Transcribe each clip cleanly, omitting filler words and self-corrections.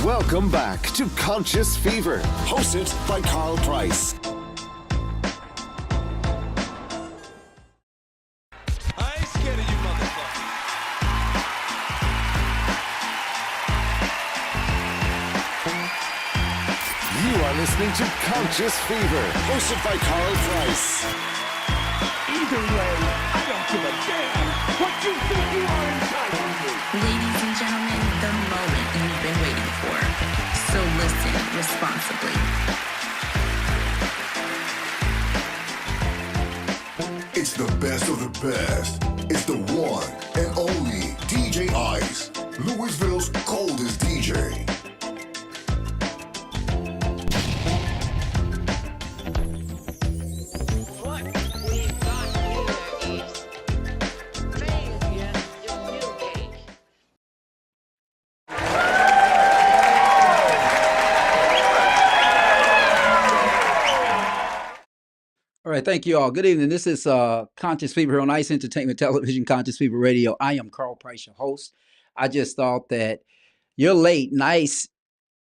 Welcome back to Conscious Fever, hosted by Carl Price. I ain't scared of you, motherfucker. You are listening to Conscious Fever, hosted by Carl Price. Either way, I don't give a damn what you think you are entitled to. Ladies and gentlemen, the moment you've been waiting for. So listen responsibly. It's the best of the best. It's the one and only DJ Ice, Louisville's coldest DJ. What we've got here is failure to communicate. All right, thank you all. Good evening. This is Conscious Fever here on Ice Entertainment Television, Conscious Fever Radio. I am Carl Price, your host. I just thought that you're late, nice,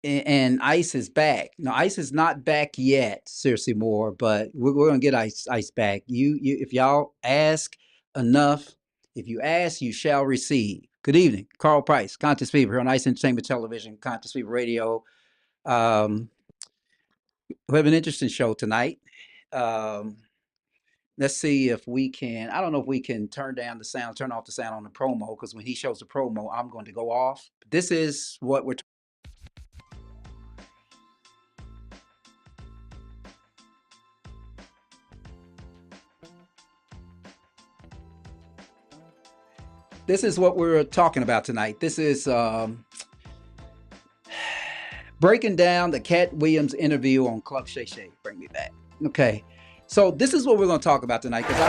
and Ice is back. No, Ice is not back yet, seriously more, but we're gonna get Ice back. If y'all ask enough, if you ask, you shall receive. Good evening, Carl Price, Conscious Fever here on Ice Entertainment Television, Conscious Fever Radio. We have an interesting show tonight. Let's see if we can. I don't know if we can turn off the sound on the promo, because when he shows the promo, I'm going to go off. This is what we're. This is what we're talking about tonight. This is breaking down the Cat Williams interview on Club Shay Shay. Bring me back. Okay. So this is what we're going to talk about tonight, because I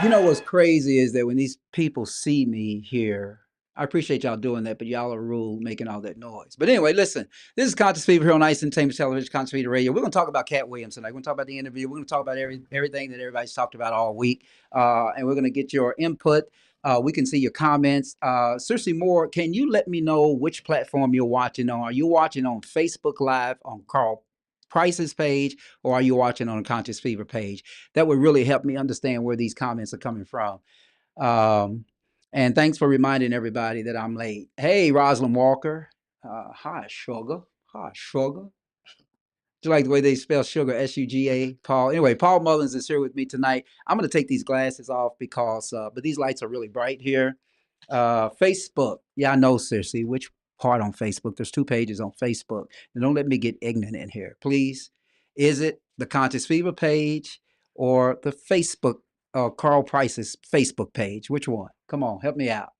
know, you know what's crazy is that when these people see me here, I appreciate y'all doing that, but y'all are rude making all that noise. But anyway, listen, this is Conscious Fever here on Ice Entertainment Television, Conscious Fever Radio. We're going to talk about Cat Williams tonight. We're going to talk about the interview. We're going to talk about everything that everybody's talked about all week, and we're going to get your input. We can see your comments. Seriously more, can you let me know which platform you're watching on? Are you watching on Facebook Live on Carl Price's page, or are you watching on a Conscious Fever page? That would really help me understand where these comments are coming from. And thanks for reminding everybody that I'm late. Hey, Rosalind Walker. Hi, Sugar. Hi, Sugar. Do you like the way they spell sugar? S-U-G-A, Paul. Anyway, Paul Mullins is here with me tonight. I'm going to take these glasses off because, but these lights are really bright here. Facebook. Yeah, I know, seriously. Which part on Facebook? There's 2 pages on Facebook. And don't let me get ignorant in here, please. Is it the Conscious Fever page or the Facebook, Carl Price's Facebook page? Which one? Come on, help me out.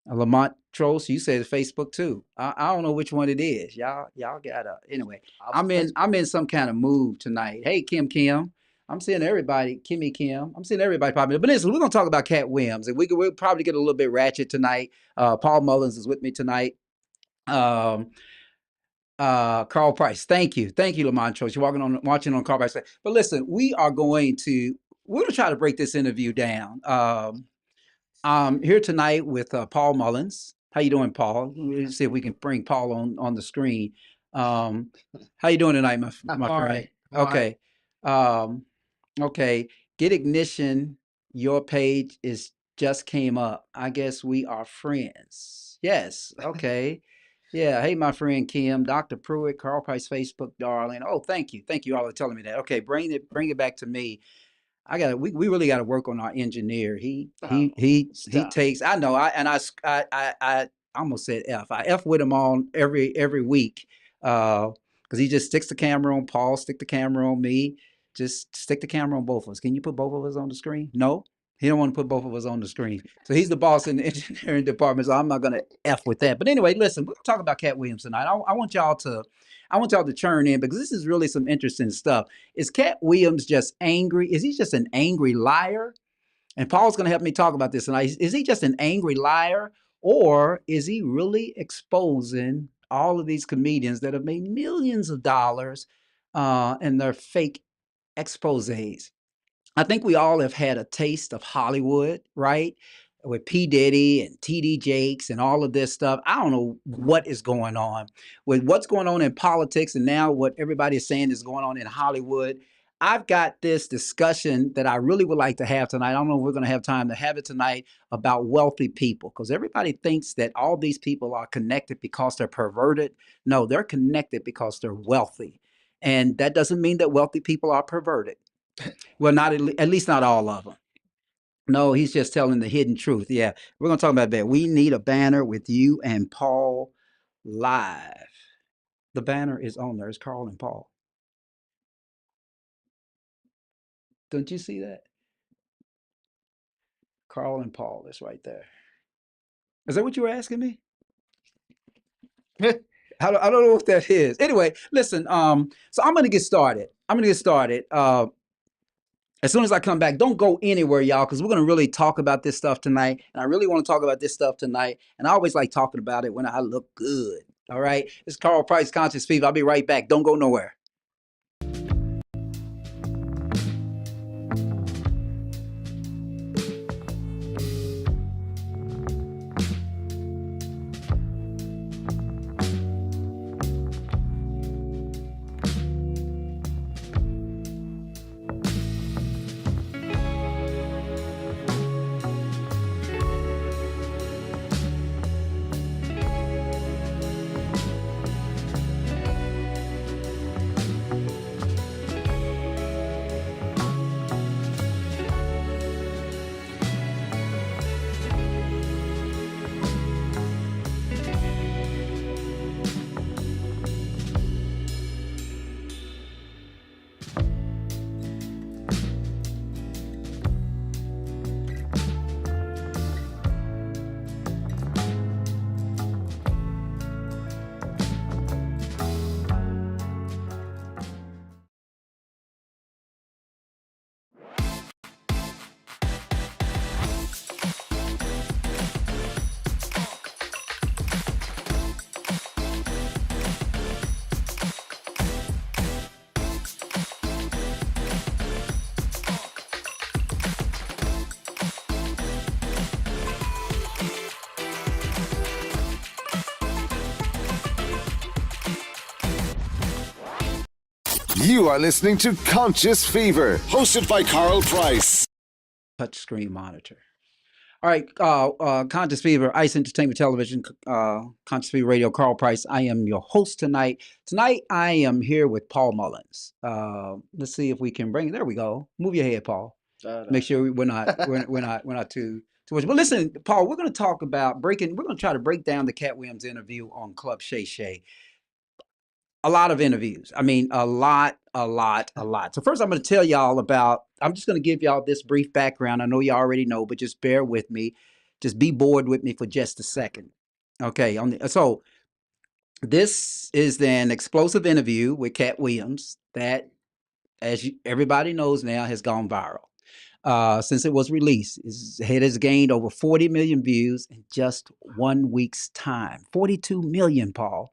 Lamont Trost, you said Facebook too. I don't know which one it is. Y'all gotta. Anyway, I'm in some kind of mood tonight. Hey, Kim. I'm seeing everybody. Kimmy Kim. I'm seeing everybody popping up. But listen, we're gonna talk about Cat Williams, and we'll probably get a little bit ratchet tonight. Paul Mullins is with me tonight. Carl Price. Thank you, Lamont Trost. You're watching on Carl Price. But listen, we're gonna try to break this interview down. I'm here tonight with Paul Mullins. How you doing, Paul? Let's see if we can bring Paul on the screen. How you doing tonight, my friend? Right. Okay. Okay. Get Ignition. Your page just came up. I guess we are friends. Yes. Okay. Yeah. Hey, my friend Kim, Dr. Pruitt, Carl Price, Facebook, darling. Oh, thank you. Thank you all for telling me that. Okay, bring it back to me. We really got to work on our engineer. He takes. I know. I almost said F. I F with him on every week, because he just sticks the camera on Paul, stick the camera on me, just stick the camera on both of us. Can you put both of us on the screen? No, he don't want to put both of us on the screen. So he's the boss in the engineering department. So I'm not gonna F with that. But anyway, listen, we're talking about Cat Williams tonight. I want y'all to churn in, because this is really some interesting stuff. Is Cat Williams just angry? Is he just an angry liar? And Paul's going to help me talk about this tonight. Is he just an angry liar, or is he really exposing all of these comedians that have made millions of dollars in their fake exposés? I think we all have had a taste of Hollywood, right? with P. Diddy and TD Jakes and all of this stuff. I don't know what is going on with what's going on in politics and now what everybody is saying is going on in Hollywood. I've got this discussion that I really would like to have tonight. I don't know if we're going to have time to have it tonight about wealthy people, because everybody thinks that all these people are connected because they're perverted. No, they're connected because they're wealthy. And that doesn't mean that wealthy people are perverted. Well, not at least not all of them. No, he's just telling the hidden truth. Yeah, we're going to talk about that. We need a banner with you and Paul live. The banner is on there. It's Carl and Paul. Don't you see that? Carl and Paul is right there. Is that what you were asking me? I don't know what that is. Anyway, listen. So I'm going to get started. As soon as I come back, don't go anywhere, y'all, because we're going to really talk about this stuff tonight. And I really want to talk about this stuff tonight. And I always like talking about it when I look good. All right. This is Carl Price, Conscious Fever. I'll be right back. Don't go nowhere. You are listening to Conscious Fever, hosted by Carl Price. Touchscreen monitor. All right, Conscious Fever, Ice Entertainment Television, Conscious Fever Radio, Carl Price. I am your host tonight. Tonight, I am here with Paul Mullins. Let's see if we can bring. There we go. Move your head, Paul. Make sure we're not too much. But listen, Paul, we're going to talk about breaking. We're going to try to break down the Cat Williams interview on Club Shay Shay. A lot of interviews. I mean, a lot. So first I'm going to tell y'all I'm just going to give y'all this brief background. I know you already know, but just bear with me. Just be bored with me for just a second. Okay. So this is an explosive interview with Cat Williams that, as everybody knows now, has gone viral. Since it was released, it has gained over 40 million views in just 1 week's time. 42 million, Paul.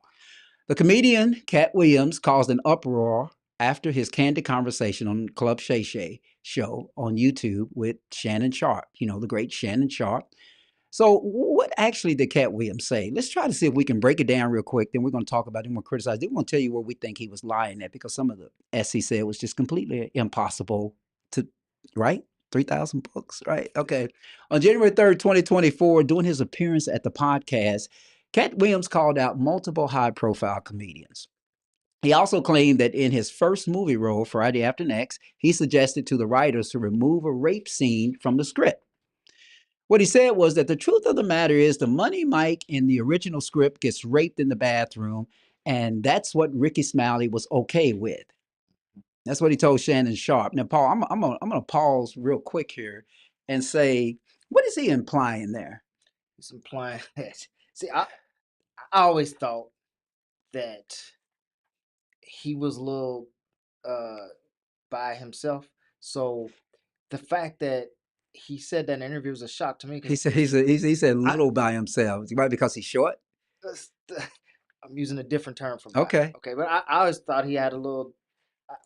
The comedian Cat Williams caused an uproar after his candid conversation on Club Shay Shay show on YouTube with Shannon Sharpe, the great Shannon Sharpe. So what actually did Cat Williams say? Let's try to see if we can break it down real quick. Then we're going to talk about it. We're going to criticize it. Then we're going to tell you where we think he was lying at, because some of the S he said was just completely impossible to, right? 3,000 books, right? Okay. On January 3rd, 2024, doing his appearance at the podcast, Cat Williams called out multiple high-profile comedians. He also claimed that in his first movie role, Friday After Next, he suggested to the writers to remove a rape scene from the script. What he said was that the truth of the matter is the Money Mike in the original script gets raped in the bathroom, and that's what Ricky Smiley was okay with. That's what he told Shannon Sharpe. Now, Paul, I'm gonna pause real quick here and say, what is he implying there? He's implying that. See, I always thought that he was a little by himself. So the fact that he said that in an interview was a shock to me. He said little by himself. Right, because he's short? I'm using a different term for that. Okay. Okay, but I always thought he had a little,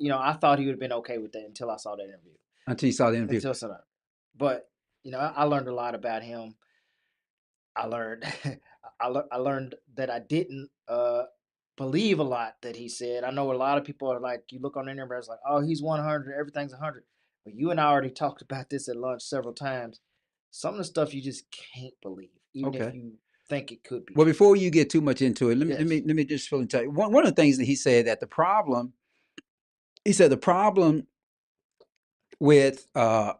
I thought he would have been okay with that until I saw that interview. Until you saw the interview. Until I saw that. But, I learned a lot about him. I learned I learned that I didn't believe a lot that he said. I know a lot of people are like, you look on the internet, it's like, oh, he's 100, everything's 100. But you and I already talked about this at lunch several times. Some of the stuff you just can't believe, even if Okay. you think it could be. Well, true. before you get too much into it, let Yes. me just fill and tell you. One of the things that he said that he said the problem with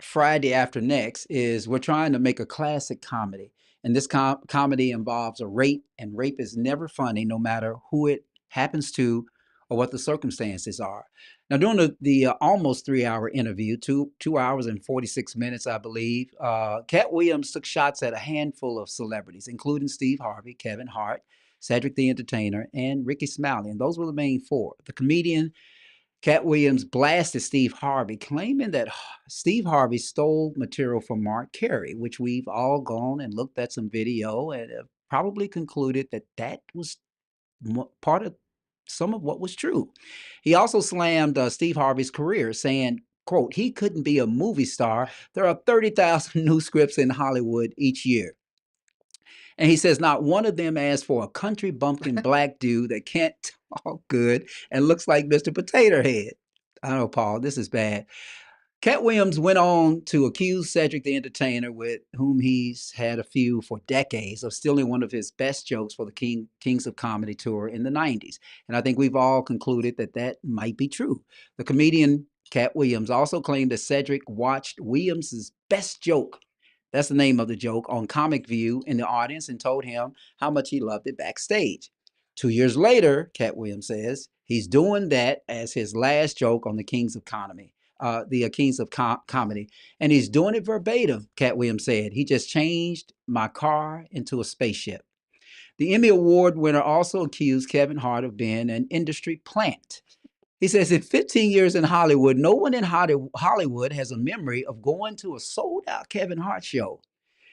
Friday After Next is we're trying to make a classic comedy, and this comedy involves a rape, and rape is never funny, no matter who it happens to or what the circumstances are. Now, during the almost 3 hour interview, 2 hours and 46 minutes, I believe, Cat Williams took shots at a handful of celebrities, including Steve Harvey, Kevin Hart, Cedric the Entertainer, and Ricky Smiley, and those were the main four. The comedian Cat Williams blasted Steve Harvey, claiming that Steve Harvey stole material from Mark Carey, which we've all gone and looked at some video and have probably concluded that that was part of some of what was true. He also slammed Steve Harvey's career, saying, quote, he couldn't be a movie star. There are 30,000 new scripts in Hollywood each year. And he says not one of them asked for a country bumpkin black dude that can't talk good and looks like Mr. Potato Head. I know, Paul, this is bad. Cat Williams went on to accuse Cedric the Entertainer, with whom he's had a feud for decades, of stealing one of his best jokes for the Kings of Comedy tour in the 90s. And I think we've all concluded that that might be true. The comedian Cat Williams also claimed that Cedric watched Williams's best joke, that's the name of the joke, on Comic View in the audience and told him how much he loved it backstage. 2 years later, Cat Williams says, he's doing that as his last joke on the Kings of Comedy. Comedy, and he's doing it verbatim. Cat Williams said, he just changed my car into a spaceship. The Emmy Award winner also accused Kevin Hart of being an industry plant. He says, in 15 years in Hollywood, no one in Hollywood has a memory of going to a sold-out Kevin Hart show.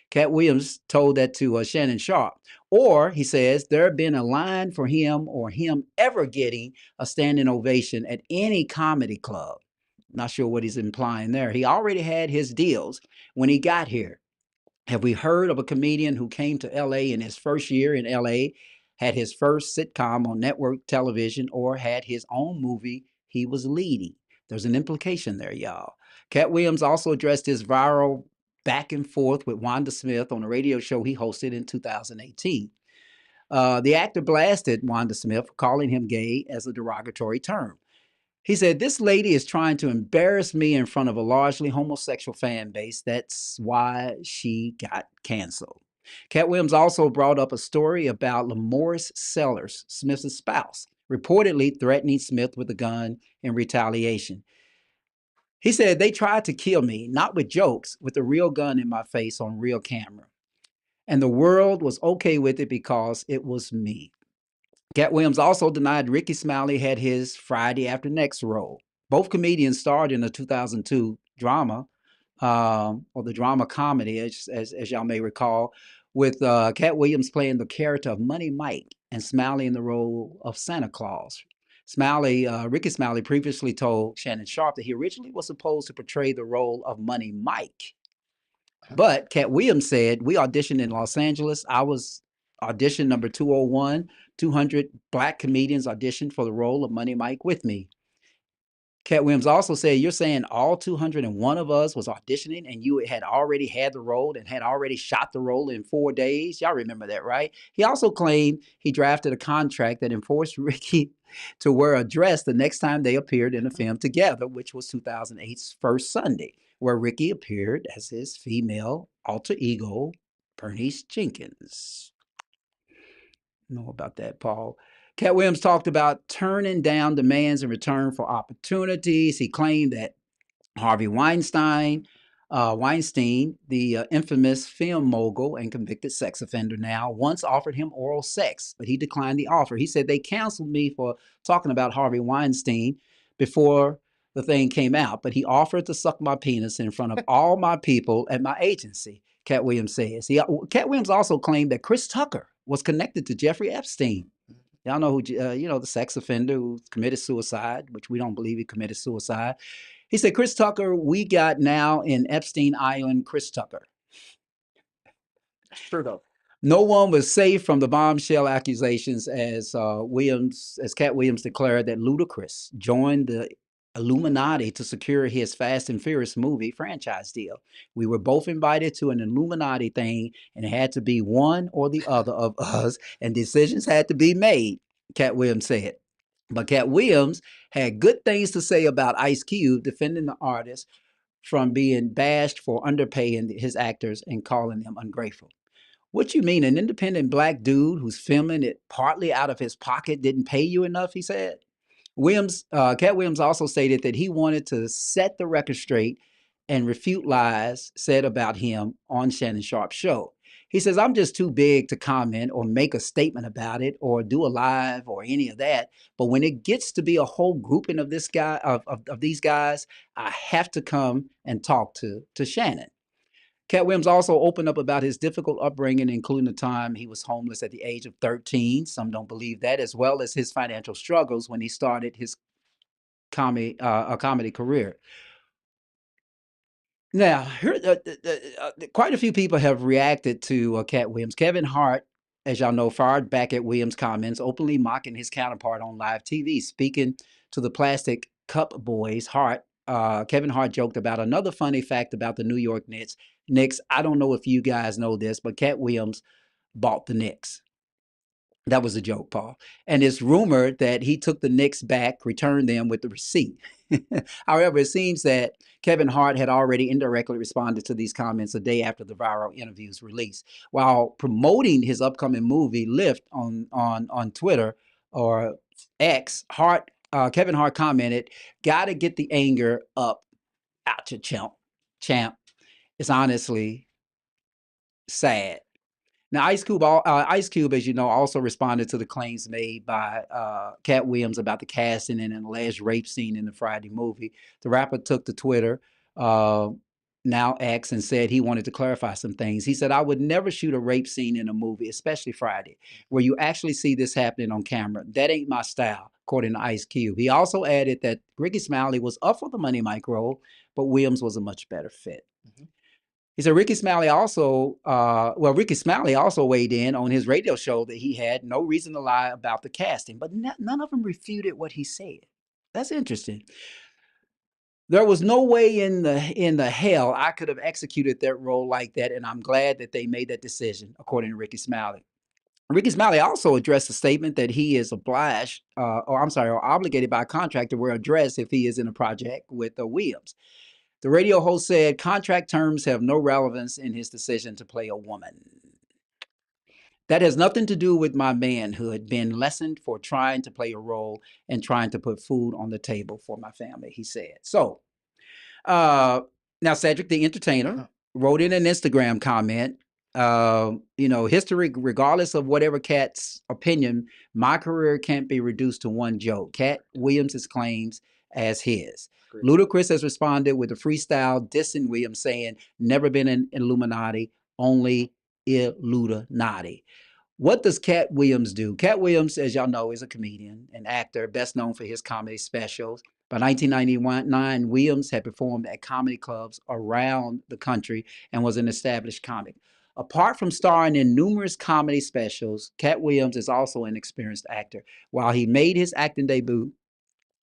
Cat Williams told that to Shannon Sharpe. Or, he says, there had been a line for him or him ever getting a standing ovation at any comedy club. Not sure what he's implying there. He already had his deals when he got here. Have we heard of a comedian who came to LA in his first year in LA, had his first sitcom on network television, or had his own movie he was leading? There's an implication there, y'all. Cat Williams also addressed his viral back and forth with Wanda Smith on a radio show he hosted in 2018. The actor blasted Wanda Smith for calling him gay as a derogatory term. He said, this lady is trying to embarrass me in front of a largely homosexual fan base. That's why she got canceled. Cat Williams also brought up a story about Lamoris Sellers, Smith's spouse, reportedly threatening Smith with a gun in retaliation. He said, they tried to kill me, not with jokes, with a real gun in my face on real camera. And the world was okay with it because it was me. Cat Williams also denied Ricky Smiley had his Friday After Next role. Both comedians starred in the 2002 drama, or the drama comedy, as y'all may recall, with Cat Williams playing the character of Money Mike and Smiley in the role of Santa Claus. Ricky Smiley previously told Shannon Sharpe that he originally was supposed to portray the role of Money Mike. But Cat Williams said, we auditioned in Los Angeles. I was audition number 201. 200 black comedians auditioned for the role of Money Mike with me. Cat Williams also said, you're saying all 201 of us was auditioning and you had already had the role and had already shot the role in 4 days? Y'all remember that, right? He also claimed he drafted a contract that enforced Ricky to wear a dress the next time they appeared in a film together, which was 2008's First Sunday, where Ricky appeared as his female alter ego, Bernice Jenkins. Know about that, Paul. Cat Williams talked about turning down demands in return for opportunities. He claimed that Harvey Weinstein, the infamous film mogul and convicted sex offender now, once offered him oral sex, but he declined the offer. He said, they canceled me for talking about Harvey Weinstein before the thing came out, but he offered to suck my penis in front of all my people at my agency, Cat Williams says. Cat Williams also claimed that Chris Tucker was connected to Jeffrey Epstein. Y'all know who, the sex offender who committed suicide, which we don't believe he committed suicide. He said, Chris Tucker, we got now in Epstein Island, Chris Tucker. It's true though. No one was safe from the bombshell accusations as Cat Williams declared that Ludacris joined the Illuminati to secure his Fast and Furious movie franchise deal. We were both invited to an Illuminati thing, and it had to be one or the other of us, and decisions had to be made, Cat Williams said. But Cat Williams had good things to say about Ice Cube, defending the artist from being bashed for underpaying his actors and calling them ungrateful. What you mean, an independent black dude who's filming it partly out of his pocket didn't pay you enough, he said. Cat Williams also stated that he wanted to set the record straight and refute lies said about him on Shannon Sharpe's show. He says, I'm just too big to comment or make a statement about it or do a live or any of that. But when it gets to be a whole grouping of this guy of these guys, I have to come and talk to Shannon. Cat Williams also opened up about his difficult upbringing, including the time he was homeless at the age of 13. Some don't believe that, as well as his financial struggles when he started his comedy career. Now, quite a few people have reacted to Cat Williams. Kevin Hart, as y'all know, fired back at Williams' comments, openly mocking his counterpart on live TV. Speaking to the Plastic Cup Boys, Kevin Hart joked about another funny fact about the New York Knicks. I don't know if you guys know this, but Cat Williams bought the Knicks. That was a joke, Paul. And it's rumored that he took the Knicks back, returned them with the receipt. However, it seems that Kevin Hart had already indirectly responded to these comments a day after the viral interview's release. While promoting his upcoming movie, Lift, on Twitter or X, Kevin Hart commented, "Gotta get the anger up out your champ. It's honestly sad." Now, Ice Cube, as you know, also responded to the claims made by Cat Williams about the casting and an alleged rape scene in the Friday movie. The rapper took to Twitter, now X, and said he wanted to clarify some things. He said, "I would never shoot a rape scene in a movie, especially Friday, where you actually see this happening on camera. That ain't my style," according to Ice Cube. He also added that Ricky Smiley was up for the Money Mike role, but Williams was a much better fit. Mm-hmm. He said Ricky Smiley also weighed in on his radio show that he had no reason to lie about the casting, but none of them refuted what he said. That's interesting. "There was no way in the hell I could have executed that role like that, and I'm glad that they made that decision," according to Ricky Smiley. Ricky Smiley also addressed the statement that he is obligated by contract to wear a dress if he is in a project with Williams. The radio host said contract terms have no relevance in his decision to play a woman. "That has nothing to do with my manhood being lessened for trying to play a role and trying to put food on the table for my family," he said. So, now Cedric the Entertainer wrote in an Instagram comment, history, regardless of whatever Cat's opinion, my career can't be reduced to one joke. Cat Williams' claims as his. Ludacris has responded with a freestyle dissing Williams, saying, "Never been an Illuminati, only Illuminati." What does Cat Williams do? Cat Williams, as y'all know, is a comedian, an actor, best known for his comedy specials. By 1999, Williams had performed at comedy clubs around the country and was an established comic. Apart from starring in numerous comedy specials, Cat Williams is also an experienced actor. While he made his acting debut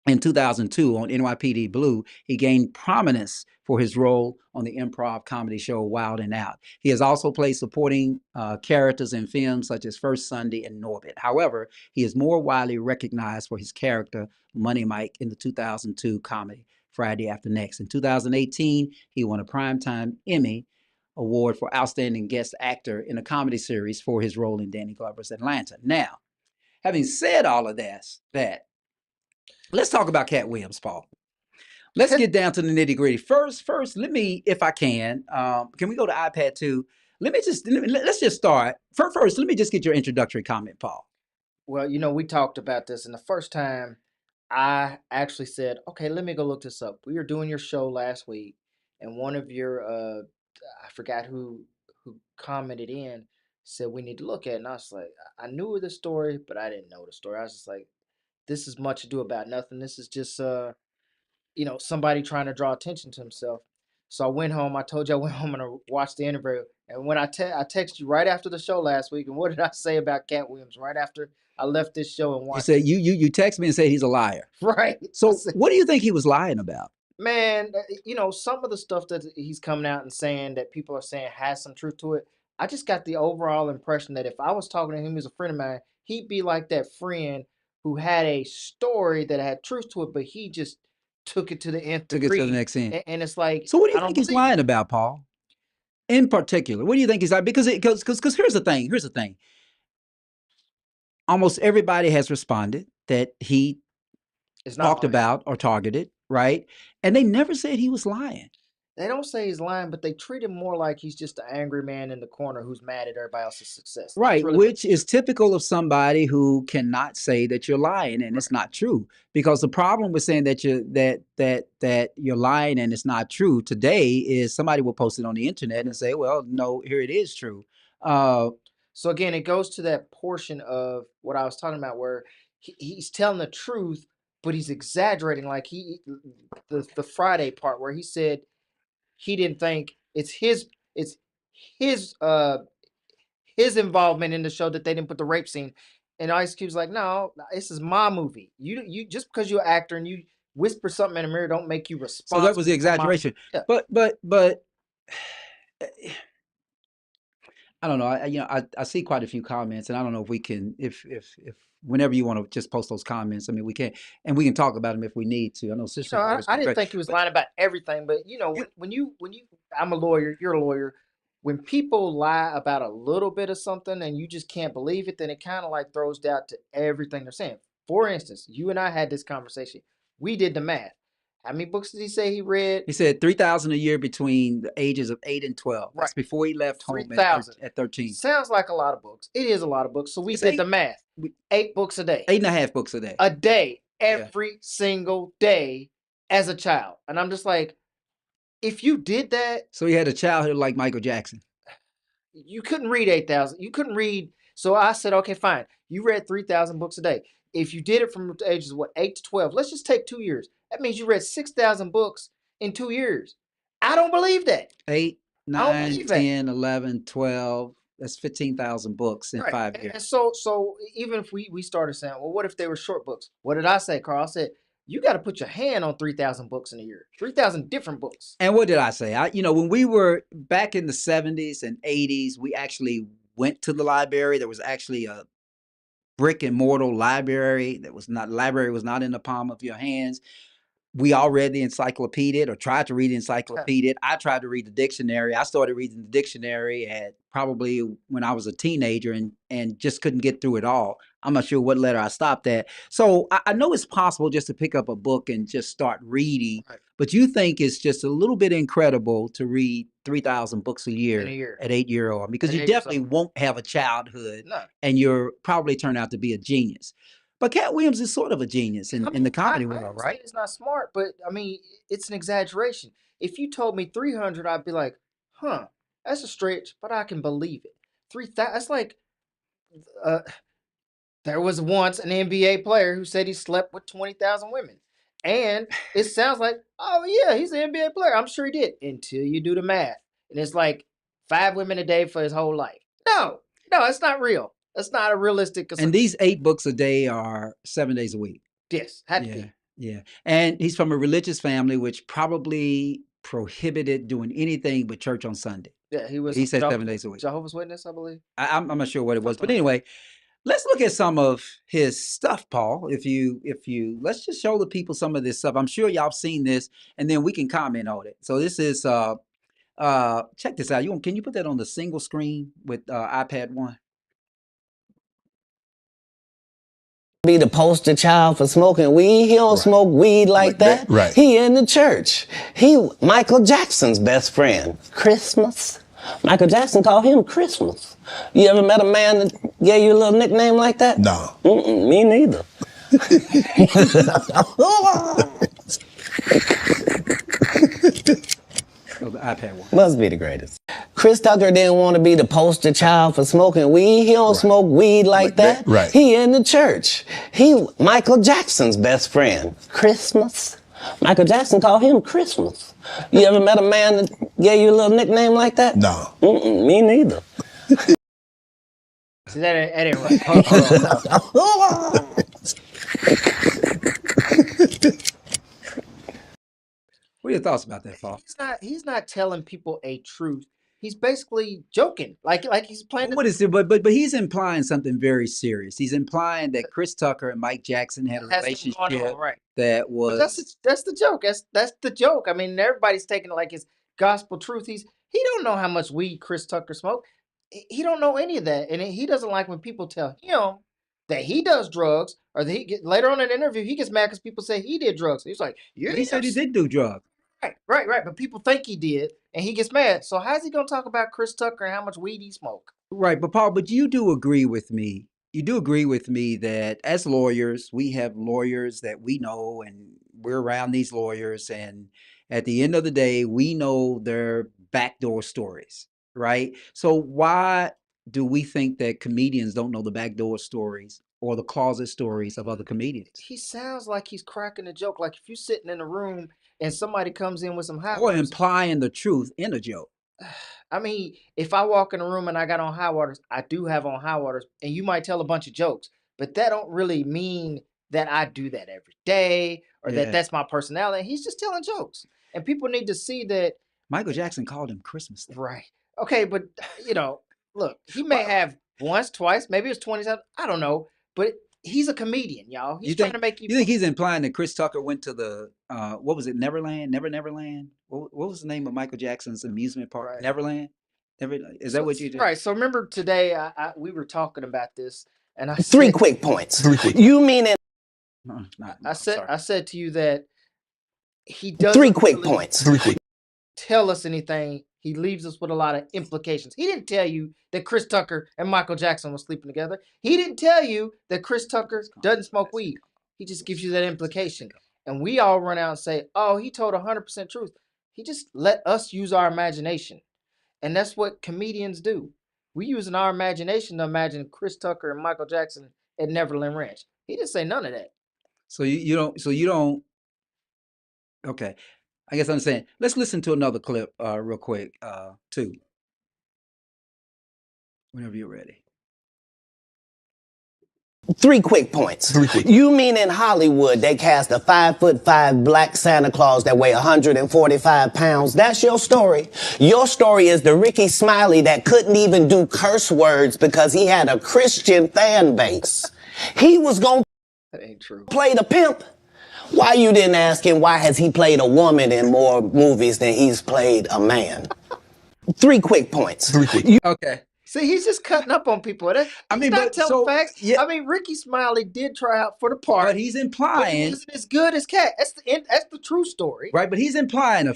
in 2002 on NYPD Blue, he gained prominence for his role on the improv comedy show Wild 'N Out. He has also played supporting characters in films such as First Sunday and Norbit. However, he is more widely recognized for his character Money Mike in the 2002 comedy Friday After Next. In 2018, he won a Primetime Emmy Award for Outstanding Guest Actor in a Comedy Series for his role in Danny Glover's Atlanta. Now, having said all of that, let's talk about Cat Williams, Paul. Let's get down to the nitty gritty. First, let me, if I can we go to iPad 2? Let's just start. First, let me just get your introductory comment, Paul. Well, we talked about this, and the first time I actually said, okay, let me go look this up. We were doing your show last week, and one of your, I forgot who commented in, said we need to look at it. And I was like, I knew the story, but I didn't know the story. I was just like, this is much ado about nothing. This is just, somebody trying to draw attention to himself. So I went home. I told you I went home and I watched the interview, And when I text you right after the show last week, and what did I say about Cat Williams right after I left this show and You watched? said you text me and said he's a liar. Right. So what do you think he was lying about? Man, some of the stuff that he's coming out and saying that people are saying has some truth to it. I just got the overall impression that if I was talking to him as a friend of mine, he'd be like that friend who had a story that had truth to it, but he just took it to the nth Took it to degree. the next end. And it's like, So what do I you don't think he's believe lying it. about, Paul? In particular, what do you think he's like? Because here's the thing. Here's the thing. Almost everybody has responded that he It's not talked lying. about or targeted, right? And they never said he was lying. They don't say he's lying, but they treat him more like he's just an angry man in the corner who's mad at everybody else's success. That's Right, really what which is typical of somebody who cannot say that you're lying and it's not true. Because the problem with saying that you're lying and it's not true today is somebody will post it on the internet and say, well, no, here it is true. So again, it goes to that portion of what I was talking about where he's telling the truth, but he's exaggerating. Like the Friday part where he said he didn't think it's his involvement in the show that they didn't put the rape scene. And Ice Cube's like, no, this is my movie. You just because you're an actor and you whisper something in the mirror don't make you responsible. So that was the for my-" exaggeration. Yeah. But I don't know. I see quite a few comments, and I don't know if we can, if whenever you want to just post those comments, I mean, we can, and we can talk about them if we need to. I know Sister. I didn't think he was lying about everything, but when you, I'm a lawyer, you're a lawyer. When people lie about a little bit of something and you just can't believe it, then it kind of like throws doubt to everything they're saying. For instance, you and I had this conversation. We did the math. How many books did he say he read? He said 3,000 a year between the ages of 8 and 12. That's Right. before he left home 3,000. at 13. Sounds like a lot of books. It is a lot of books. So we It's did eight- the math. 8 books a day. 8.5 books a day. A day, every single day as a child. And I'm just like, if you did that, So he had a childhood like Michael Jackson. you couldn't read 8,000. You couldn't read. So I said, okay, fine. You read 3,000 books a day. If you did it from the ages of 8 to 12, let's just take 2 years. That means you read 6,000 books in 2 years. I don't believe that. 8, I don't 9, believe that. 10, 11, 12. That's 15,000 books in Right. 5 And years. so even if we started saying, well, what if they were short books? What did I say, Carl? I said, you got to put your hand on 3,000 books in a year. 3,000 different books. And what did I say? When we were back in the 70s and 80s, we actually went to the library. There was actually a brick and mortar library. Library was not in the palm of your hands. We all read the encyclopedia or tried to read the encyclopedia. I tried to read the dictionary. I started reading the dictionary at probably when I was a teenager and just couldn't get through it all. I'm not sure what letter I stopped at. So I know it's possible just to pick up a book and just start reading, Right. but you think it's just a little bit incredible to read 3,000 books a year, In a year. at 8-year-old because At you 8 definitely something. won't have a childhood No. and you're probably turn out to be a genius. But Cat Williams is sort of a genius in the comedy world, understand right? it's not smart, but I mean, it's an exaggeration. If you told me 300, I'd be like, huh, that's a stretch, but I can believe it. 3,000, that's like, there was once an NBA player who said he slept with 20,000 women. And it sounds like, oh yeah, he's an NBA player. I'm sure he did until you do the math. And it's like 5 women a day for his whole life. No, it's not real. That's not a realistic. And these 8 books a day are 7 days a week. Yes, had to Yeah, be. yeah. And he's from a religious family, which probably prohibited doing anything but church on Sunday. Yeah, he was. He said 7 days a week. Jehovah's Witness, I believe. I'm not sure what it was, but Something like anyway, let's look at some of his stuff, Paul. If you, let's just show the people some of this stuff. I'm sure y'all seen this, and then we can comment on it. So this is, check this out. Can you put that on the single screen with iPad 1? Be the poster child for smoking weed. He don't smoke weed like that. Right. He in the church. He Michael Jackson's best friend. Christmas. Michael Jackson called him Christmas. You ever met a man that gave you a little nickname like that? No. Me neither. Oh, the iPad 1. Must be the greatest. Chris Tucker didn't want to be the poster child for smoking weed. He don't smoke weed like that. Right. He in the church. He Michael Jackson's best friend. Christmas. Michael Jackson called him Christmas. You ever met a man that gave you a little nickname like that? No. Me neither. See, that ain't right. Hold on. What are your thoughts about that, Paul? He's not telling people a truth. He's basically joking, like he's playing. What is it? But he's implying something very serious. He's implying that Chris Tucker and Mike Jackson had a Has something going relationship on, right? that But was. that's the joke. That's the joke. I mean, everybody's taking it like it's gospel truth. He don't know how much weed Chris Tucker smoked. He don't know any of that, and he doesn't like when people tell him that he does drugs, or that later on in an interview he gets mad because people say he did drugs. He's like, But he said he did do drugs. Right. But people think he did, and he gets mad. So how's he gonna talk about Chris Tucker and how much weed he smoked? Right, but Paul, but you do agree with me. You do agree with me that as lawyers, we have lawyers that we know, and we're around these lawyers, and at the end of the day, we know their backdoor stories, right? So why do we think that comedians don't know the backdoor stories or the closet stories of other comedians? He sounds like he's cracking a joke. Like if you're sitting in a room and somebody comes in with some high Or waters. implying the truth in a joke. I mean, if I walk in a room and I got on high waters, I do have on high waters, and you might tell a bunch of jokes, but that don't really mean that I do that every day or Yeah. that that's my personality. He's just telling jokes, and people need to see that. Michael Jackson called him Christmas. Right. Okay, but look, he may have once, twice, maybe it was 20 times. I don't know, but he's a comedian, y'all. He's trying to make you. You think he's implying that Chris Tucker went to the what was it, Neverland? Neverland? What was the name of Michael Jackson's amusement park? Right. Neverland? Is that what you did? Right. So remember today, we were talking about this, and I Three said, quick points. You mean in I said to you that he doesn't three quick really points. tell us anything. He leaves us with a lot of implications. He didn't tell you that Chris Tucker and Michael Jackson were sleeping together. He didn't tell you that Chris Tucker doesn't smoke weed. He just gives you that implication. And we all run out and say, oh, he told 100% truth. He just let us use our imagination. And that's what comedians do. We using our imagination to imagine Chris Tucker and Michael Jackson at Neverland Ranch. He didn't say none of that. So you don't. Okay, I guess I'm saying let's listen to another clip real quick too. Whenever you're ready. Three quick points. You mean in Hollywood they cast a 5'5" black Santa Claus that weigh 145 pounds? That's your story. Your story is the Ricky Smiley that couldn't even do curse words because he had a Christian fan base. He was gonna That ain't true. play the pimp. Why you didn't ask him why has he played a woman in more movies than he's played a man? Three quick points. Okay. See, he's just cutting up on people. He's not but telling so, facts. yeah. I mean, Ricky Smiley did try out for the part, But he's but he implying, wasn't as good as Cat. That's the true story. right? But he's implying a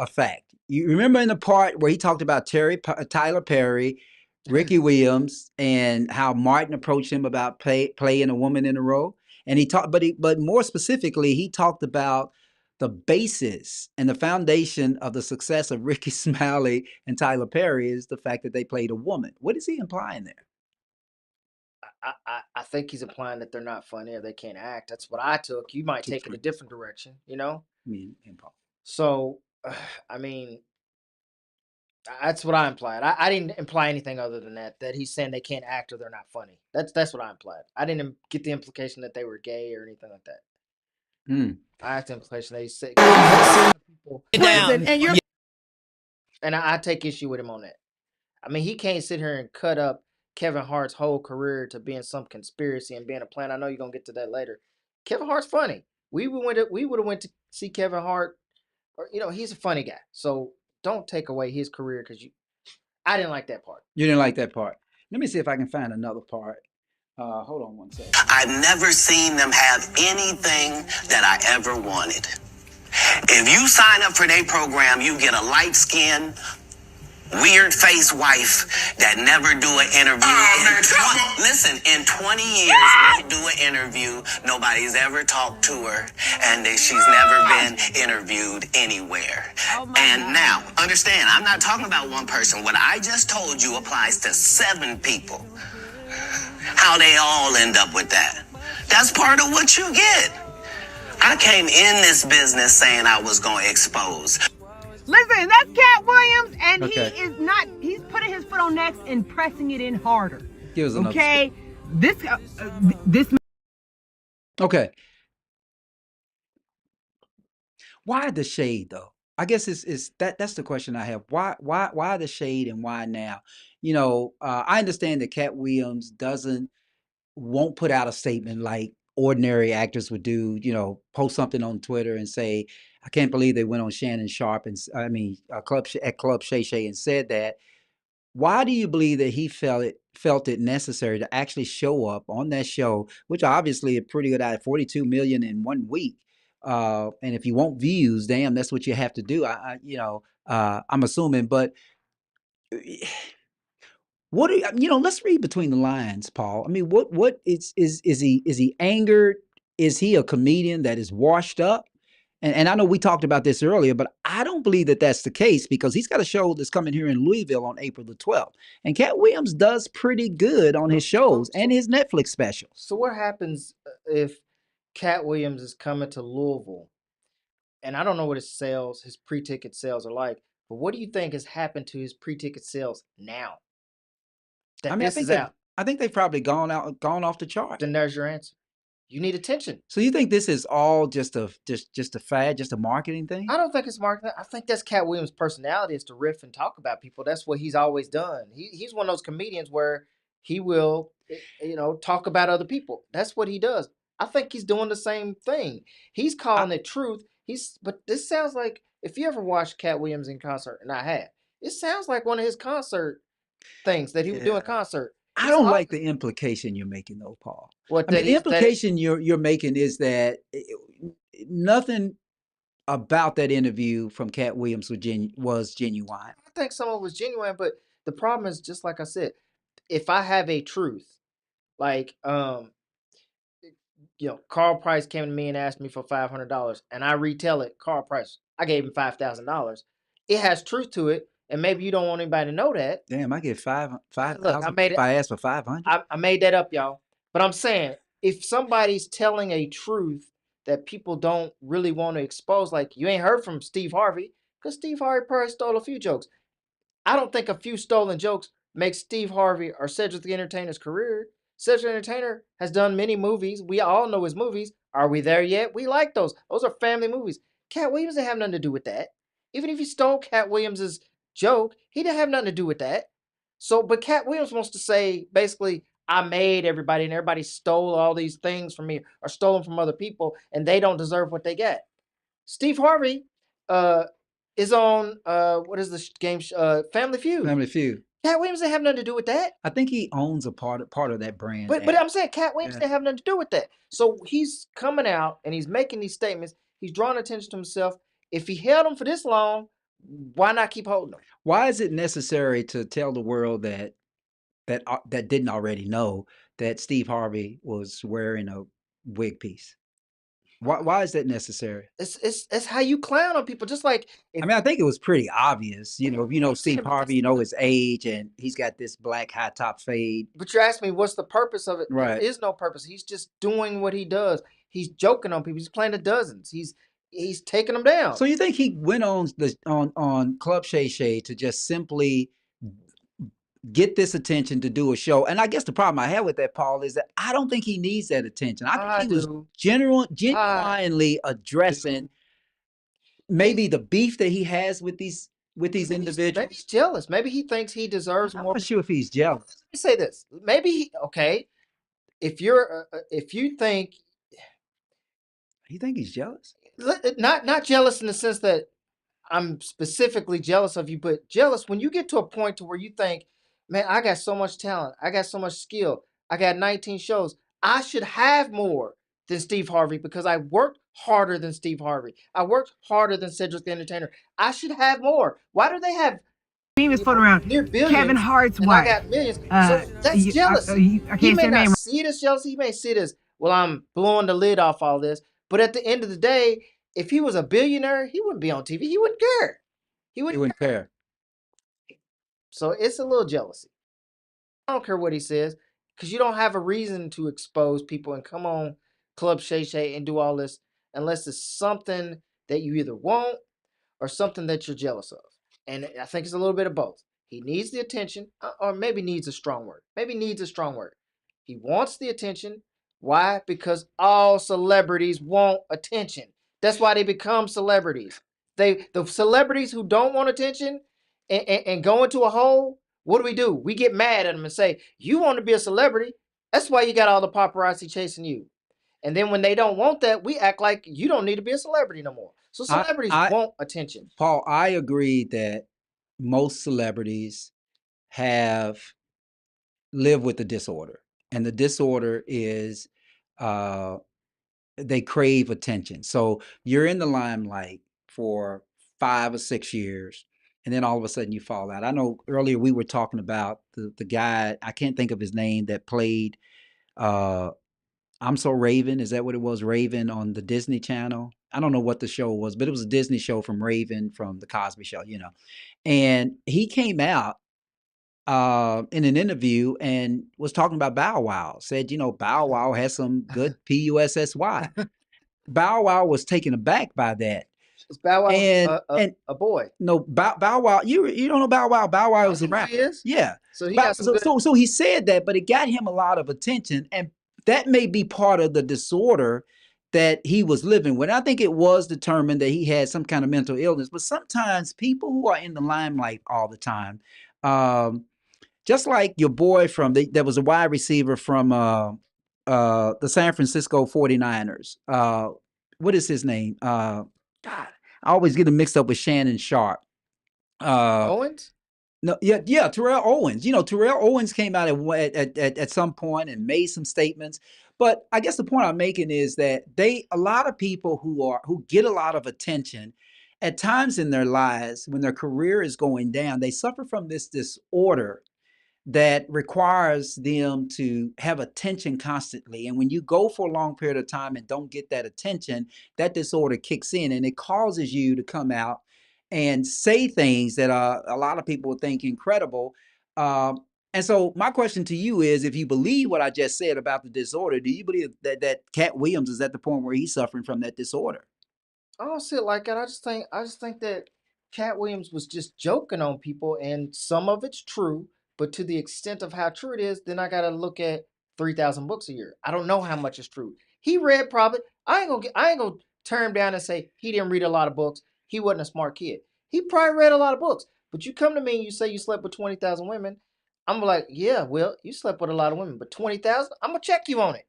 fact. You remember in the part where he talked about Tyler Perry, Ricky Williams, and how Martin approached him about playing a woman in a role, and he talked, but more specifically, he talked about the basis and the foundation of the success of Ricky Smiley and Tyler Perry is the fact that they played a woman. What is he implying there? I think he's implying that they're not funny or they can't act. That's what I took. You might take it a different direction, I mean, Paul. So, I mean, that's what I implied. I didn't imply anything other than that he's saying they can't act or they're not funny. That's what I implied. I didn't get the implication that they were gay or anything like that. I asked the implication they said people. And I take issue with him on that. I mean, he can't sit here and cut up Kevin Hart's whole career to being some conspiracy and being a plan. I know you're gonna get to that later. Kevin Hart's funny. We would have went to see Kevin Hart, or he's a funny guy. So don't take away his career because I didn't like that part. You didn't like that part. Let me see if I can find another part. Hold on one second. I've never seen them have anything that I ever wanted. If you sign up for their program, you get a light-skinned, weird-faced wife that never do an interview. Listen, in 20 years, won't do an interview. Nobody's ever talked to her, and she's never been interviewed anywhere. And now, understand, I'm not talking about one person. What I just told you applies to 7 people. How they all end up with that. That's part of what you get. I came in this business saying I was going to expose. Listen, that's Cat Williams, and Okay. he is not. He's putting his foot on next and pressing it in harder. Give us another Okay, this. Okay. Why the shade though? I guess it's that's the question I have. Why the shade and why now? I understand that Cat Williams won't put out a statement like ordinary actors would do, post something on Twitter and say, I can't believe they went on Shannon Sharp and at Club Shay Shay and said that. Why do you believe that he felt it necessary to actually show up on that show, which obviously a pretty good at 42 million in 1 week? And if you want views, damn, that's what you have to do. I'm assuming, but what do let's read between the lines, Paul. I mean, what is he angered? Is he a comedian that is washed up? And I know we talked about this earlier, but I don't believe that that's the case because he's got a show that's coming here in Louisville on April the 12th. And Cat Williams does pretty good on his shows and his Netflix specials. So what happens if Cat Williams is coming to Louisville? And I don't know what his pre-ticket sales are like, but what do you think has happened to his pre-ticket sales now? I think they've probably gone off the chart. Then there's your answer. You need attention. So you think this is all just a fad, just a marketing thing? I don't think it's marketing. I think that's Cat Williams' personality is to riff and talk about people. That's what he's always done. He's one of those comedians where he will, talk about other people. That's what he does. I think he's doing the same thing. He's calling it truth. But this sounds like, if you ever watched Cat Williams in concert, and I have, it sounds like one of his concert things that he would do in concert. I don't like the implication you're making, though, Paul. The implication you're making is that nothing about that interview from Cat Williams was genuine. I think some of it was genuine, but the problem is, just like I said, if I have a truth, like Carl Price came to me and asked me for $500, and I retell it, Carl Price, I gave him $5,000. It has truth to it. And maybe you don't want anybody to know that. Damn, I get 5,000 Look, if I ask for 500. I made that up, y'all. But I'm saying, if somebody's telling a truth that people don't really want to expose, like you ain't heard from Steve Harvey, because Steve Harvey probably stole a few jokes. I don't think a few stolen jokes make Steve Harvey or Cedric the Entertainer's career. Cedric the Entertainer has done many movies. We all know his movies. Are we there yet? We like those. Those are family movies. Cat Williams didn't have nothing to do with that. Even if he stole Cat Williams's joke, he didn't have nothing to do with that. So, but Cat Williams wants to say, basically, I made everybody and everybody stole all these things from me or stole them from other people and they don't deserve what they get. Steve Harvey is on, what is the game? Family Feud. Family Feud. Cat Williams didn't have nothing to do with that. I think he owns a part of that brand. But I'm saying Cat Williams didn't have nothing to do with that. So he's coming out and he's making these statements. He's drawing attention to himself. If he held them for this long, why not keep holding them? Why is it necessary to tell the world that didn't already know that Steve Harvey was wearing a wig piece? Why is that necessary? It's how you clown on people. Just like I think it was pretty obvious. If Steve Harvey, his age, and he's got this black high top fade. But you asked me, what's the purpose of it? Right. There is no purpose. He's just doing what he does. He's joking on people. He's playing the dozens. He's taking them down. So you think he went on Club Shay Shay to just simply get this attention to do a show? And I guess the problem I have with that, Paul, is that I don't think he needs that attention. I think he was genuinely addressing maybe the beef that he has with these individuals. Maybe he's jealous. Maybe he thinks he deserves more. I'm not sure if he's jealous. Let me say this. Maybe if you think he's jealous. Not jealous in the sense that I'm specifically jealous of you, but jealous when you get to a point to where you think, man, I got so much talent. I got so much skill. I got 19 shows. I should have more than Steve Harvey because I worked harder than Steve Harvey. I worked harder than Cedric the Entertainer. I should have more. Why do they have famous foot around near billions? Kevin Hart's and wife. I got millions. So that's jealousy. I can't He say may her not name. see it as jealousy. He may see it as, well, I'm blowing the lid off all this. But at the end of the day, if he was a billionaire, he wouldn't be on TV. He wouldn't care. He wouldn't care. So it's a little jealousy. I don't care what he says because you don't have a reason to expose people and come on Club Shay Shay and do all this. unless it's something that you either want or something that you're jealous of. And I think it's a little bit of both. He needs the attention, or maybe needs a strong word. Maybe needs a strong word. He wants the attention. Why? Because all celebrities want attention. That's why they become celebrities. The celebrities who don't want attention and go into a hole, what do? We get mad at them and say, you want to be a celebrity. That's why you got all the paparazzi chasing you. And then when they don't want that, we act like you don't need to be a celebrity no more. So celebrities want attention. Paul, I agree that most celebrities live with the disorder. And the disorder is they crave attention. So you're in the limelight for 5 or 6 years, and then all of a sudden you fall out. I know earlier we were talking about the guy, I can't think of his name, that played I'm So Raven. Is that what it was? Raven on the Disney Channel. I don't know what the show was, but it was a Disney show from Raven from the Cosby Show, And he came out in an interview and was talking about Bow Wow. Said, Bow Wow has some good P-U-S-S-Y. Bow Wow was taken aback by that. Is Bow Wow a boy? No, Bow Wow. You don't know Bow Wow. Bow Wow was a rapper. He is? Yeah. So he got some so he said that, but it got him a lot of attention, and that may be part of the disorder that he was living with. I think it was determined that he had some kind of mental illness, but sometimes people who are in the limelight all the time, just like your boy there was a wide receiver from the San Francisco 49ers. What is his name? God, I always get him mixed up with Shannon Sharp. Owens? No, yeah, Terrell Owens. Terrell Owens came out at some point and made some statements. But I guess the point I'm making is that a lot of people who get a lot of attention at times in their lives when their career is going down, they suffer from this disorder that requires them to have attention constantly. And when you go for a long period of time and don't get that attention, that disorder kicks in and it causes you to come out and say things that a lot of people think incredible. And so my question to you is, if you believe what I just said about the disorder, do you believe that Cat Williams is at the point where he's suffering from that disorder? I don't see it like that. I just think that Cat Williams was just joking on people, and some of it's true, but to the extent of how true it is, then I got to look at 3,000 books a year. I don't know how much is true. He read probably. I ain't gonna turn him down and say he didn't read a lot of books. He wasn't a smart kid. He probably read a lot of books. But you come to me and you say you slept with 20,000 women. I'm like, yeah, well, you slept with a lot of women, but 20,000, I'm gonna check you on it.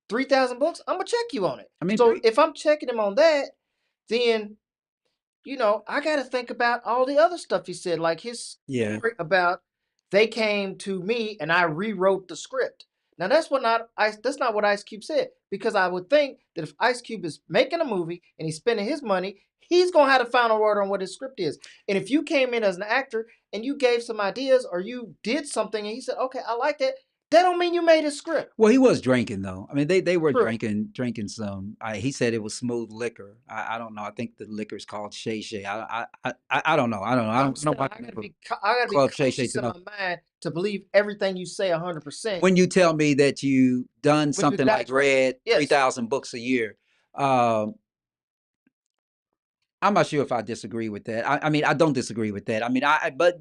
3,000 books, I'm gonna check you on it. I mean, so if I'm checking him on that, then I got to think about all the other stuff he said, like his story about they came to me and I rewrote the script. Now that's not what Ice Cube said, because I would think that if Ice Cube is making a movie and he's spending his money, he's gonna have the final word on what his script is. And if you came in as an actor and you gave some ideas or you did something and he said, okay, I like that, that don't mean you made a script. Well, he was drinking though. I mean, they were True. drinking some. He said it was smooth liquor. I don't know. I think the liquor is called Shay Shay. I don't know. I don't know. I gotta be cautious in my mind to believe everything you say 100%. When you tell me that you done something like read 3,000 books a year, I'm not sure if I disagree with that. I mean, I don't disagree with that. I mean, but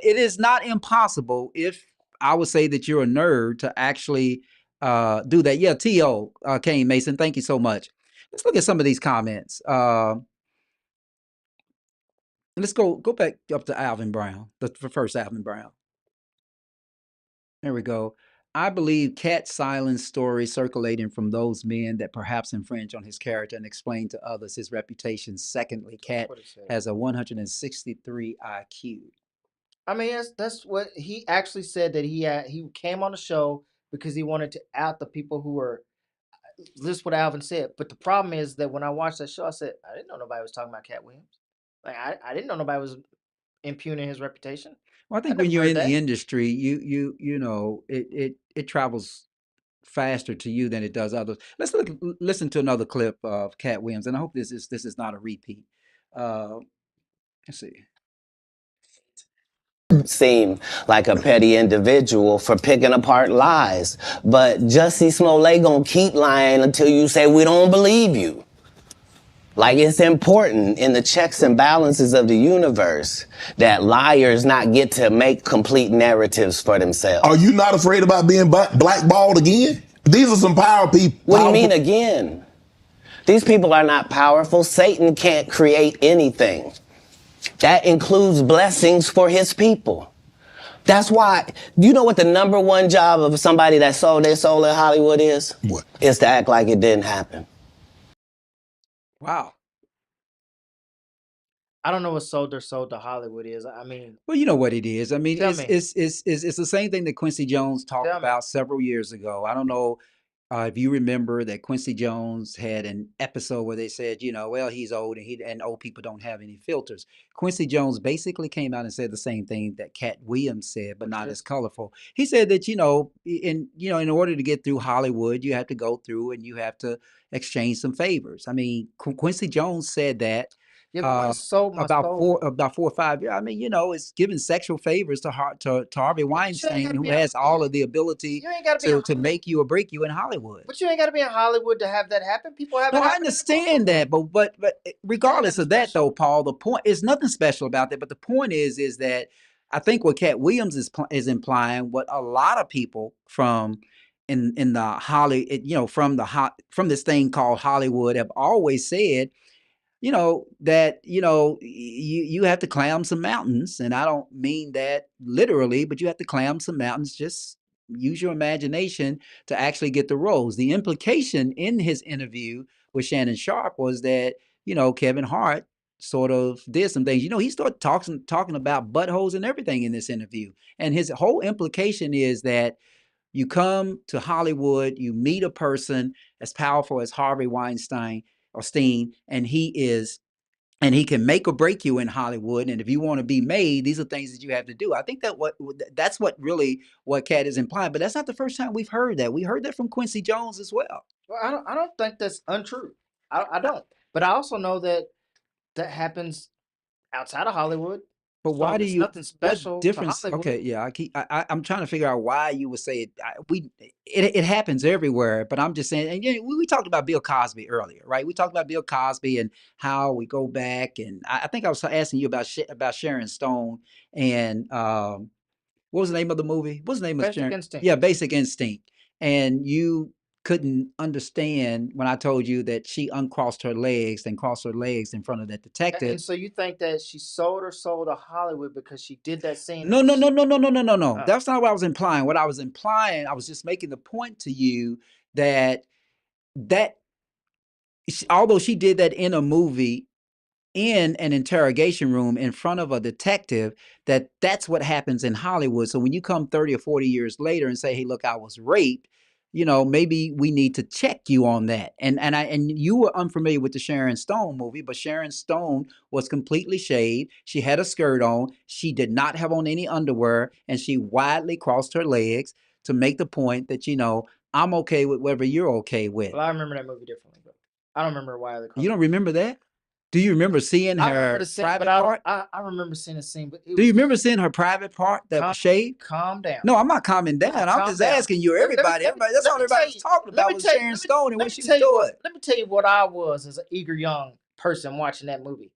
it is not impossible, if I would say that you're a nerd, to actually do that. Yeah, T.O. Kane Mason, thank you so much. Let's look at some of these comments. Let's go back up to Alvin Brown, the first Alvin Brown. There we go. I believe Cat's silent story circulating from those men that perhaps infringe on his character and explain to others his reputation. Secondly, Cat has a 163 IQ. I mean, that's what he actually said, that he came on the show because he wanted to out the people who were. This is what Alvin said. But the problem is that when I watched that show, I said, I didn't know nobody was talking about Cat Williams. Like I didn't know nobody was impugning his reputation. Well, I think when you're in the industry, you know it travels faster to you than it does others. Let's listen to another clip of Cat Williams, and I hope this is not a repeat. Let's see. Seem like a petty individual for picking apart lies, but Jussie Smollett gonna keep lying until you say we don't believe you. Like, it's important in the checks and balances of the universe that liars not get to make complete narratives for themselves. Are you not afraid about being blackballed again? These are some power people. What do you mean again? These people are not powerful. Satan can't create anything. That includes blessings for his people. That's why, you know what the number one job of somebody that sold their soul in Hollywood is? What? Is to act like it didn't happen. Wow. I don't know what sold their soul to Hollywood is. I mean, Well, you know what it is. I mean, Tell it's me. it's the same thing that Quincy Jones talked Tell me. about several years ago. I don't know if you remember that Quincy Jones had an episode where they said, you know, well, he's old and old people don't have any filters. Quincy Jones basically came out and said the same thing that Cat Williams said, but not as colorful. He said that, in order to get through Hollywood, you have to go through and you have to exchange some favors. I mean, Quincy Jones said that Yeah, but what sold my soul? about 4 or 5 years. I mean, it's giving sexual favors to Harvey Weinstein, gotta who be has all of the ability You ain't gotta be. to make you or break you in Hollywood. But you ain't got to be in Hollywood to have that happen. People have. No, it I happen. understand that, but regardless nothing of that, though, Paul, the point is nothing special about that. But the point is that I think what Cat Williams is implying, what a lot of people from in the from this thing called Hollywood have always said, that you have to climb some mountains, and I don't mean that literally, but you have to climb some mountains. Just use your imagination to actually get the roles. The implication in his interview with Shannon Sharp was that Kevin Hart sort of did some things. He started talking about buttholes and everything in this interview, and his whole implication is that you come to Hollywood, you meet a person as powerful as Harvey Weinstein or Steen, and he can make or break you in Hollywood. And if you want to be made, these are things that you have to do. I think that's what Cat is implying. But that's not the first time we've heard that. We heard that from Quincy Jones as well. Well, I don't think that's untrue. I don't. But I also know that happens outside of Hollywood. But why do it's you? nothing special What to difference? Hollywood. Okay, yeah, I'm trying to figure out why you would say it. It happens everywhere. But I'm just saying. And we talked about Bill Cosby earlier, right? We talked about Bill Cosby and how we go back. And I think I was asking you about Sharon Stone and what was the name of the movie? What's the name of Basic Sharon? Instinct. Yeah, Basic Instinct. And you couldn't understand when I told you that she uncrossed her legs and crossed her legs in front of that detective. And so you think that she sold her soul to Hollywood because she did that scene? No. That's not what I was implying. What I was implying, I was just making the point to you that although she did that in a movie, in an interrogation room in front of a detective, that's what happens in Hollywood. So when you come 30 or 40 years later and say, hey, look, I was raped, maybe we need to check you on that. And you were unfamiliar with the Sharon Stone movie, but Sharon Stone was completely shaved. She had a skirt on. She did not have on any underwear, and she widely crossed her legs to make the point that, I'm okay with whatever you're okay with. Well, I remember that movie differently, but I don't remember why they. You don't remember that? Do you remember seeing her private part? I remember seeing a scene, but Do you remember seeing her private part that was shaved? Calm down. No, I'm not calming down. I'm Calm just down. asking you. Everybody, that's all everybody was talking about was Sharon Stone and what she was doing. Let me tell you what I was as an eager young person watching that movie.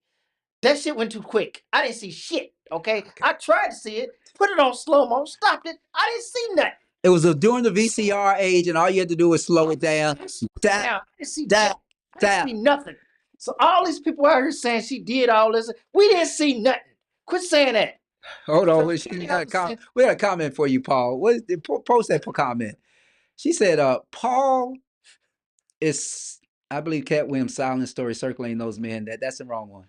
That shit went too quick. I didn't see shit. Okay, I tried to see it, put it on slow mo, stopped it. I didn't see nothing. It was during the VCR age, and all you had to do was slow it down. I didn't see nothing. So all these people out here saying she did all this, we didn't see nothing. Quit saying that. Hold on, we got a comment for you, Paul. Post that comment. She said, Paul is, I believe, Cat Williams' silent story circulating those men. That's the wrong one.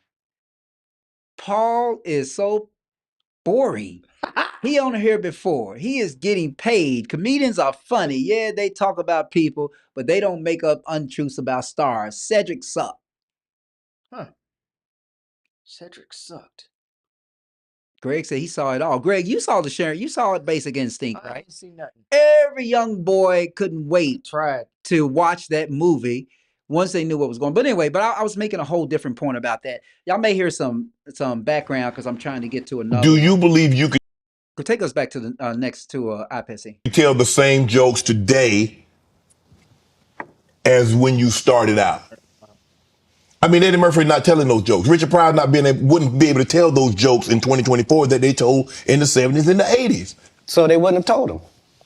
Paul is so boring. He on here before. He is getting paid. Comedians are funny. Yeah, they talk about people, but they don't make up untruths about stars. Cedric sucked. Huh. Cedric sucked. Greg said he saw it all. Greg, you saw you saw it Basic Instinct, right? I didn't see nothing. Every young boy couldn't wait Tried to watch that movie once they knew what was going on. But anyway, I was making a whole different point about that. Y'all may hear some background because I'm trying to get to another. Do you believe you could take us back to the next to iPessy? tell the same jokes today as when you started out? I mean, Eddie Murphy not telling those jokes. Richard Pryor wouldn't be able to tell those jokes in 2024 that they told in the 70s and the 80s. So they wouldn't have told them.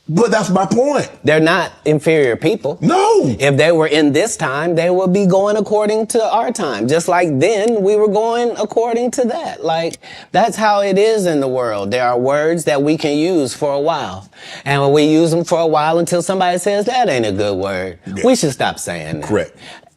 But that's my point. They're not inferior people. No. If they were in this time, they would be going according to our time. Just like then, we were going according to that. Like, that's how it is in the world. There are words that we can use for a while. And we use them for a while until somebody says, that ain't a good word. Yeah. We should stop saying that. Correct.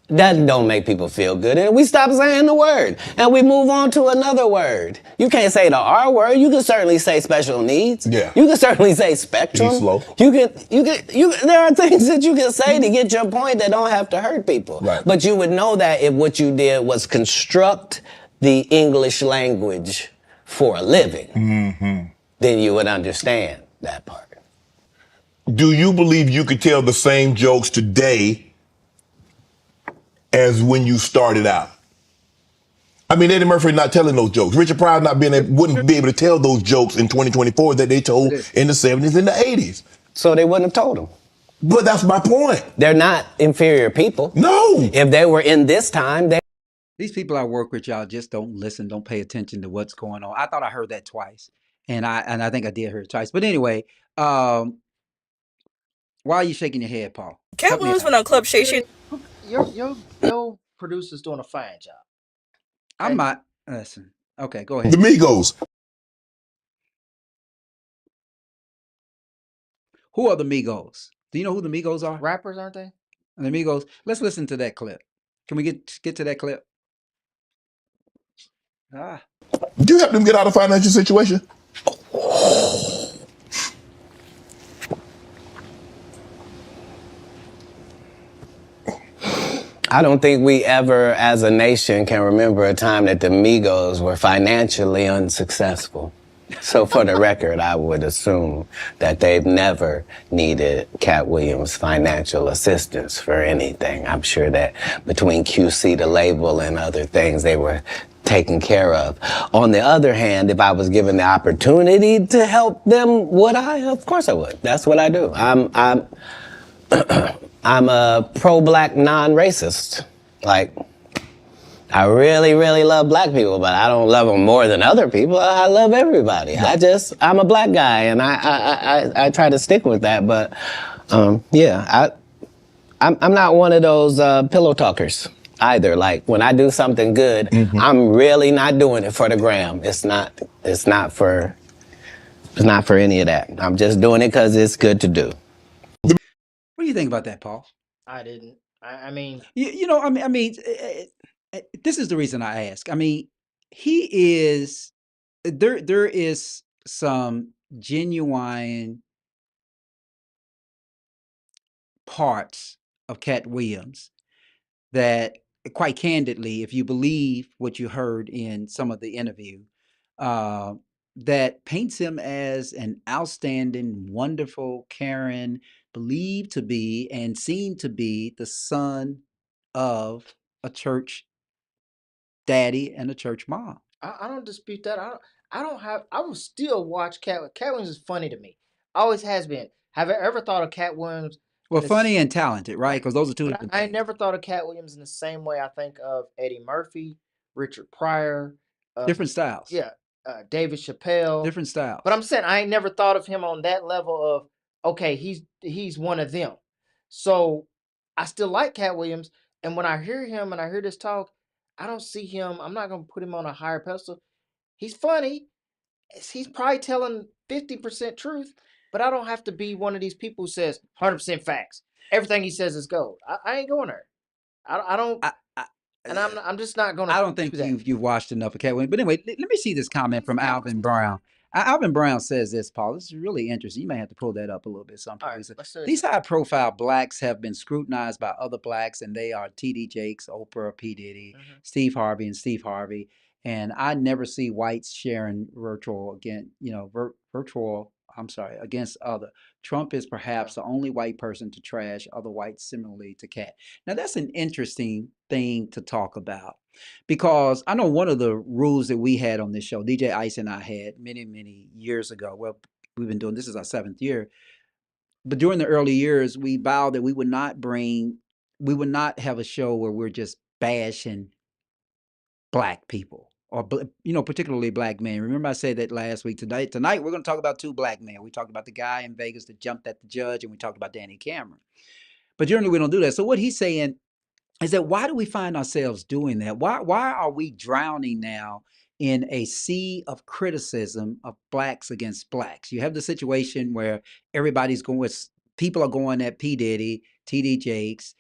That don't make people feel good. And we stop saying the word. And we move on to another word. You can't say the R word. You can certainly say special needs. Yeah. You can certainly say spectrum. He's slow. There are things that you can say to get your point that don't have to hurt people. Right. But you would know that if what you did was construct the English language for a living, then you would understand that part. Do you believe you could tell the same jokes today as when you started out? I mean, Eddie Murphy not telling those jokes. Richard Pryor wouldn't be able to tell those jokes in 2024 that they told in the 70s and the 80s. So they wouldn't have told them. But that's my point. They're not inferior people. No. If they were in this time, These people I work with, y'all just don't listen, don't pay attention to what's going on. I thought I heard that twice, and I think I did hear it twice. But anyway, why are you shaking your head, Paul? Cat Williams went on Club Shay Shay. Your producer's doing a fine job. I'm not. Listen. Okay, go ahead. The Migos. Who are the Migos? Do you know who the Migos are? Rappers, aren't they? The Migos. Let's listen to that clip. Can we get to that clip? Do you help them get out of financial situation? I don't think we ever, as a nation, can remember a time that the Migos were financially unsuccessful. So for the record, I would assume that they've never needed Cat Williams' financial assistance for anything. I'm sure that between QC, the label, and other things, they were taken care of. On the other hand, if I was given the opportunity to help them, would I? Of course I would. That's what I do. I'm a pro-black non-racist. Like, I really, really love black people, but I don't love them more than other people. I love everybody. I'm a black guy, and I try to stick with that. But yeah, I'm not one of those pillow talkers either. Like, when I do something good, I'm really not doing it for the gram. It's not for any of that. I'm just doing it because it's good to do. What do you think about that, Paul? I didn't. I mean, I mean, this is the reason I ask. I mean, there is some genuine parts of Cat Williams that, quite candidly, if you believe what you heard in some of the interview, that paints him as an outstanding, wonderful, caring, believed to be and seen to be the son of a church daddy and a church mom. I don't dispute that. I will still watch Cat Williams is funny to me. Always has been. Have I ever thought of Cat Williams? Well, funny and talented, right? Because those are two different I things. never thought of Cat Williams in the same way I think of Eddie Murphy, Richard Pryor. Different styles. Yeah. David Chappelle. Different styles. But I'm saying I ain't never thought of him on that level of, okay, he's one of them. So I still like Cat Williams. And when I hear him and I hear this talk, I don't see him. I'm not going to put him on a higher pedestal. He's funny. He's probably telling 50% truth, but I don't have to be one of these people who says 100% facts. Everything he says is gold. I ain't going there. I don't. And I'm just not going to. I don't think you've watched enough of Cat Williams. But anyway, let me see this comment from Alvin Brown. Alvin Brown says this, Paul. This is really interesting. You may have to pull that up a little bit. These high-profile blacks have been scrutinized by other blacks, and they are T.D. Jakes, Oprah, P. Diddy, Steve Harvey, and Steve Harvey. And I never see whites sharing against other. Trump is perhaps the only white person to trash other whites similarly to Cat. Now, that's an interesting thing to talk about, because I know one of the rules that we had on this show, DJ Ice and I had many, many years ago. Well, we've been doing this is our 7th year. But during the early years, we vowed that we would not have a show where we're just bashing black people, or particularly black men. Remember I said that last week. Tonight we're going to talk about two black men. We talked about the guy in Vegas that jumped at the judge, and we talked about Danny Cameron. But generally we don't do that. So what he's saying is that, why do we find ourselves doing that? Why are we drowning now in a sea of criticism of blacks against blacks? You have the situation where people are going at P. Diddy, T.D. Jakes.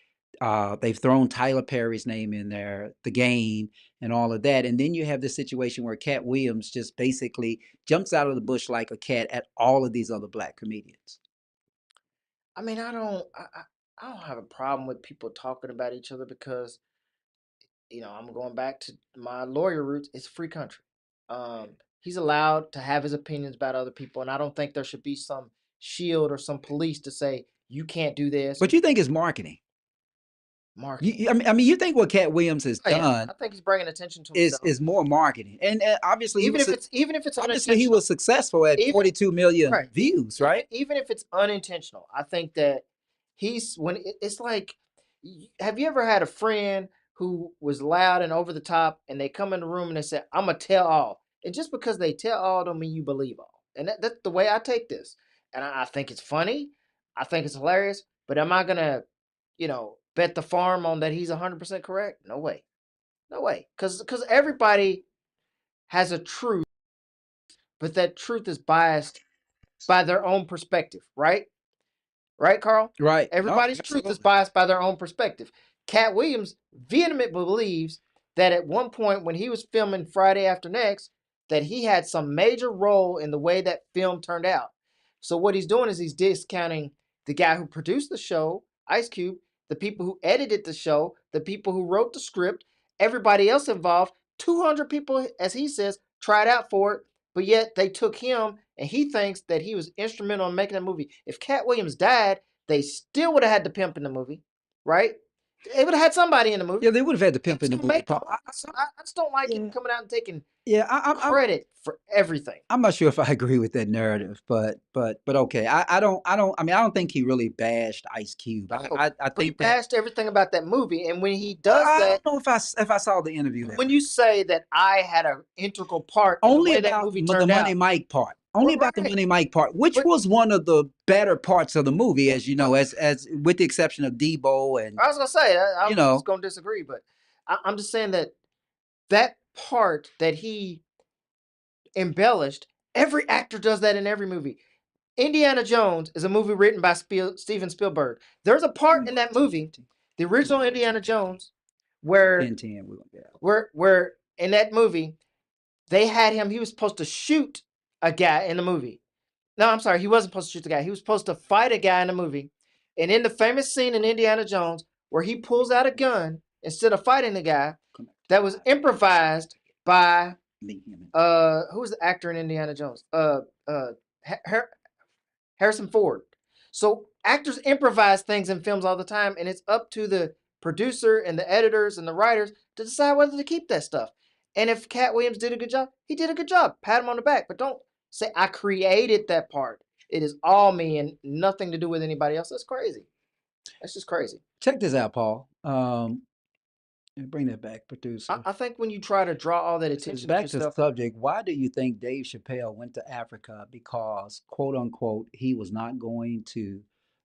They've thrown Tyler Perry's name in there, The Game, and all of that. And then you have the situation where Cat Williams just basically jumps out of the bush like a cat at all of these other black comedians. I mean, I don't have a problem with people talking about each other because, I'm going back to my lawyer roots. It's a free country. He's allowed to have his opinions about other people, and I don't think there should be some shield or some police to say you can't do this. But you think it's marketing? Marketing. I mean, you think what Cat Williams has done? I think he's bringing attention to is more marketing, and obviously, even if it's obviously he was successful at 42 million views, right? Even if it's unintentional, I think that it's like, have you ever had a friend who was loud and over the top, and they come in the room and they say, "I'm gonna tell all," and just because they tell all don't mean you believe all, and that's the way I take this, and I think it's funny, I think it's hilarious, but am I gonna, bet the farm on that he's 100% correct? No way. Because everybody has a truth, but that truth is biased by their own perspective, right? Right, Carl? Right. Everybody's truth is biased by their own perspective. Cat Williams vehemently believes that at one point when he was filming Friday After Next, that he had some major role in the way that film turned out. So what he's doing is he's discounting the guy who produced the show, Ice Cube, the people who edited the show, the people who wrote the script, everybody else involved. 200 people, as he says, tried out for it, but yet they took him, and he thinks that he was instrumental in making that movie. If Cat Williams died, they still would have had the pimp in the movie, right? They would have had somebody in the movie. Yeah, they would have had the pimp in the movie. I just don't like him coming out and taking I'm credit for everything. I'm not sure if I agree with that narrative, but okay. I don't think he really bashed Ice Cube. I think he bashed everything about that movie, and when he does that, I don't know if I saw the interview. When you say that I had an integral part only in the way about that movie the turned Money out, Mike part. Only about the Money Mike part, which was one of the better parts of the movie, as you know, as with the exception of Debo and. I was gonna say, I'm just gonna disagree, but I'm just saying that part that he embellished, every actor does that in every movie. Indiana Jones is a movie written by Steven Spielberg. There's a part in that movie, the original Indiana Jones, where in that movie they had him. He was supposed to shoot a guy in the movie. No, I'm sorry, he wasn't supposed to shoot the guy. He was supposed to fight a guy in the movie. And in the famous scene in Indiana Jones where he pulls out a gun instead of fighting the guy, that was improvised by who was the actor in Indiana Jones? Harrison Ford. So actors improvise things in films all the time, and it's up to the producer and the editors and the writers to decide whether to keep that stuff. And if Cat Williams did a good job, he did a good job. Pat him on the back, but don't say I created that part. It is all me and nothing to do with anybody else. That's crazy. That's just crazy. Check this out, Paul. Bring that back, producer. I think when you try to draw all that attention back to the subject, why do you think Dave Chappelle went to Africa? Because, quote unquote, he was not going to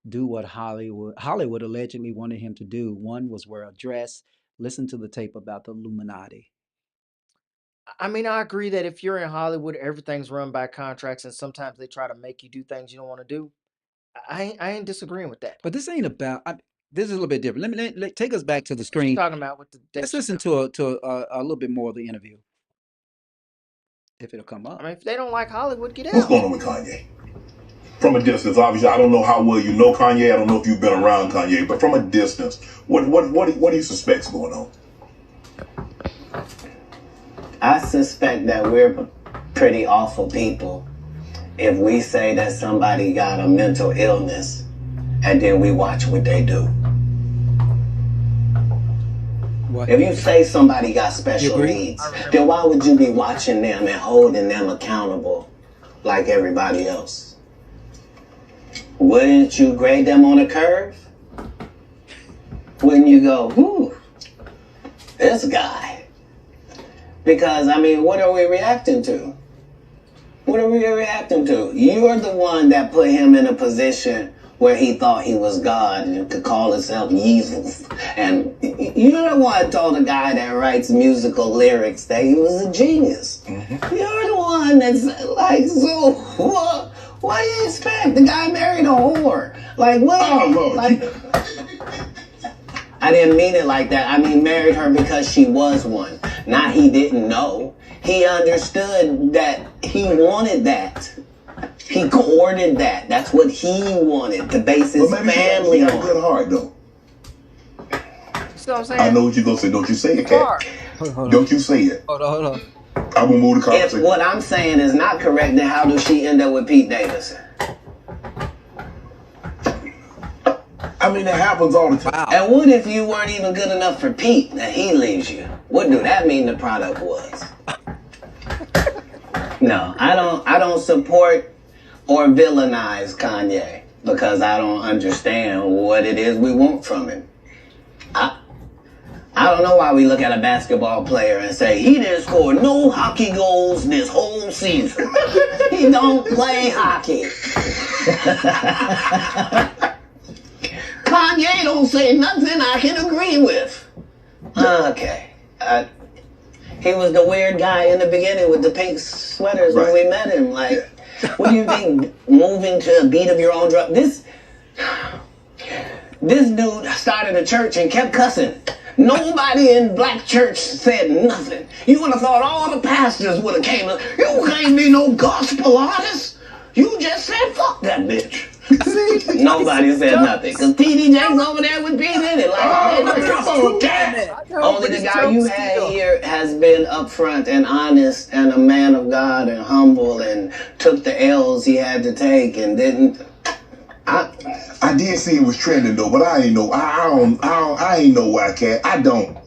do what Hollywood allegedly wanted him to do. One was wear a dress. Listen to the tape about the Illuminati. I mean, I agree that if you're in Hollywood, everything's run by contracts, and sometimes they try to make you do things you don't want to do. I ain't disagreeing with that. But this ain't about. This is a little bit different. Let me take us back to the screen. What are you talking about with the Let's listen to a little bit more of the interview, if it'll come up. I mean, if they don't like Hollywood, get out. What's going on with Kanye? From a distance, obviously, I don't know how well you know Kanye. I don't know if you've been around Kanye, but from a distance, what do you suspect's going on? I suspect that we're pretty awful people if we say that somebody got a mental illness and then we watch what they do. What? If you say somebody got special needs, then why would you be watching them and holding them accountable like everybody else? Wouldn't you grade them on a curve? Wouldn't you go, this guy, Because, I mean, what are we reacting to? What are we reacting to? You're the one that put him in a position where he thought he was God and could call himself Jesus. And you're the one that told the guy that writes musical lyrics that he was a genius. You're the one that's like, so what do you expect? The guy married a whore. Like, what? Like, I didn't mean it like that. I mean, married her because she was one. Not he didn't know. He understood that he wanted that. He courted that. That's what he wanted to base his family she got on. a good heart, though. See what I'm saying? I know what you're going to say. Don't you say it, Cat. Don't you say it. Hold on. I'm going to move the If conversation. what I'm saying is not correct, then how does she end up with Pete Davidson? I mean, it happens all the time. And what if you weren't even good enough for Pete and he leaves you? What do that mean the product was? No, I don't support or villainize Kanye because I don't understand what it is we want from him. I don't know why we look at a basketball player and say, he didn't score no hockey goals this whole season. He don't play hockey. Kanye don't say nothing I can agree with. Okay. He was the weird guy in the beginning with the pink sweaters when we met him. Like, what do you think, moving to a beat of your own drum? This dude started a church and kept cussing. Nobody in black church said nothing. You would have thought all the pastors would have came. You can't be no gospel artist. You just said fuck that bitch. Nobody said nothing. Because T.D. Jakes over there with Pete in it. Like, only the guy you had here has been upfront and honest and a man of God and humble and took the L's he had to take and didn't. I did see it was trending though, but I ain't know. I ain't know why, Cat. I don't.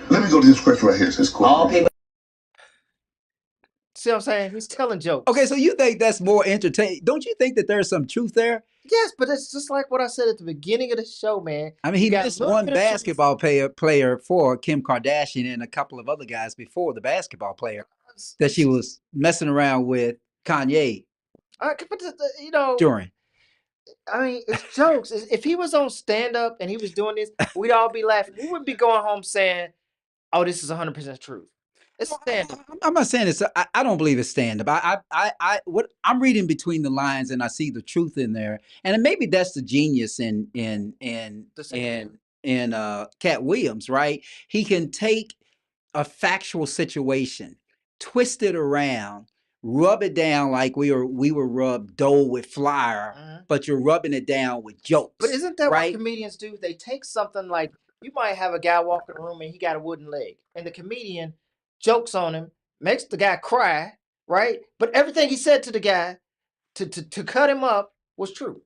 Let me go to this question right here. It says, all people. See what I'm saying? He's telling jokes. Okay, so you think that's more entertaining? Don't you think that there's some truth there? Yes, but it's just like what I said at the beginning of the show, man. I mean, he You got missed a little one bit of truth. basketball player for Kim Kardashian and a couple of other guys before the basketball player that she was messing around with Kanye But you know, during. I mean, it's jokes. If he was on stand up and he was doing this, we'd all be laughing. We wouldn't be going home saying, "Oh, this is 100% truth." It's stand up. I'm not saying it's. I don't believe it's stand up. What I'm reading between the lines and I see the truth in there, and maybe that's the genius in Cat Williams, right? He can take a factual situation, twist it around, rub it down like we were rubbed dough with flour, but you're rubbing it down with jokes. But isn't that right? what comedians do? They take something like, you might have a guy walk in the room and he got a wooden leg, and the comedian jokes on him, makes the guy cry, right? But everything he said to the guy to cut him up was true.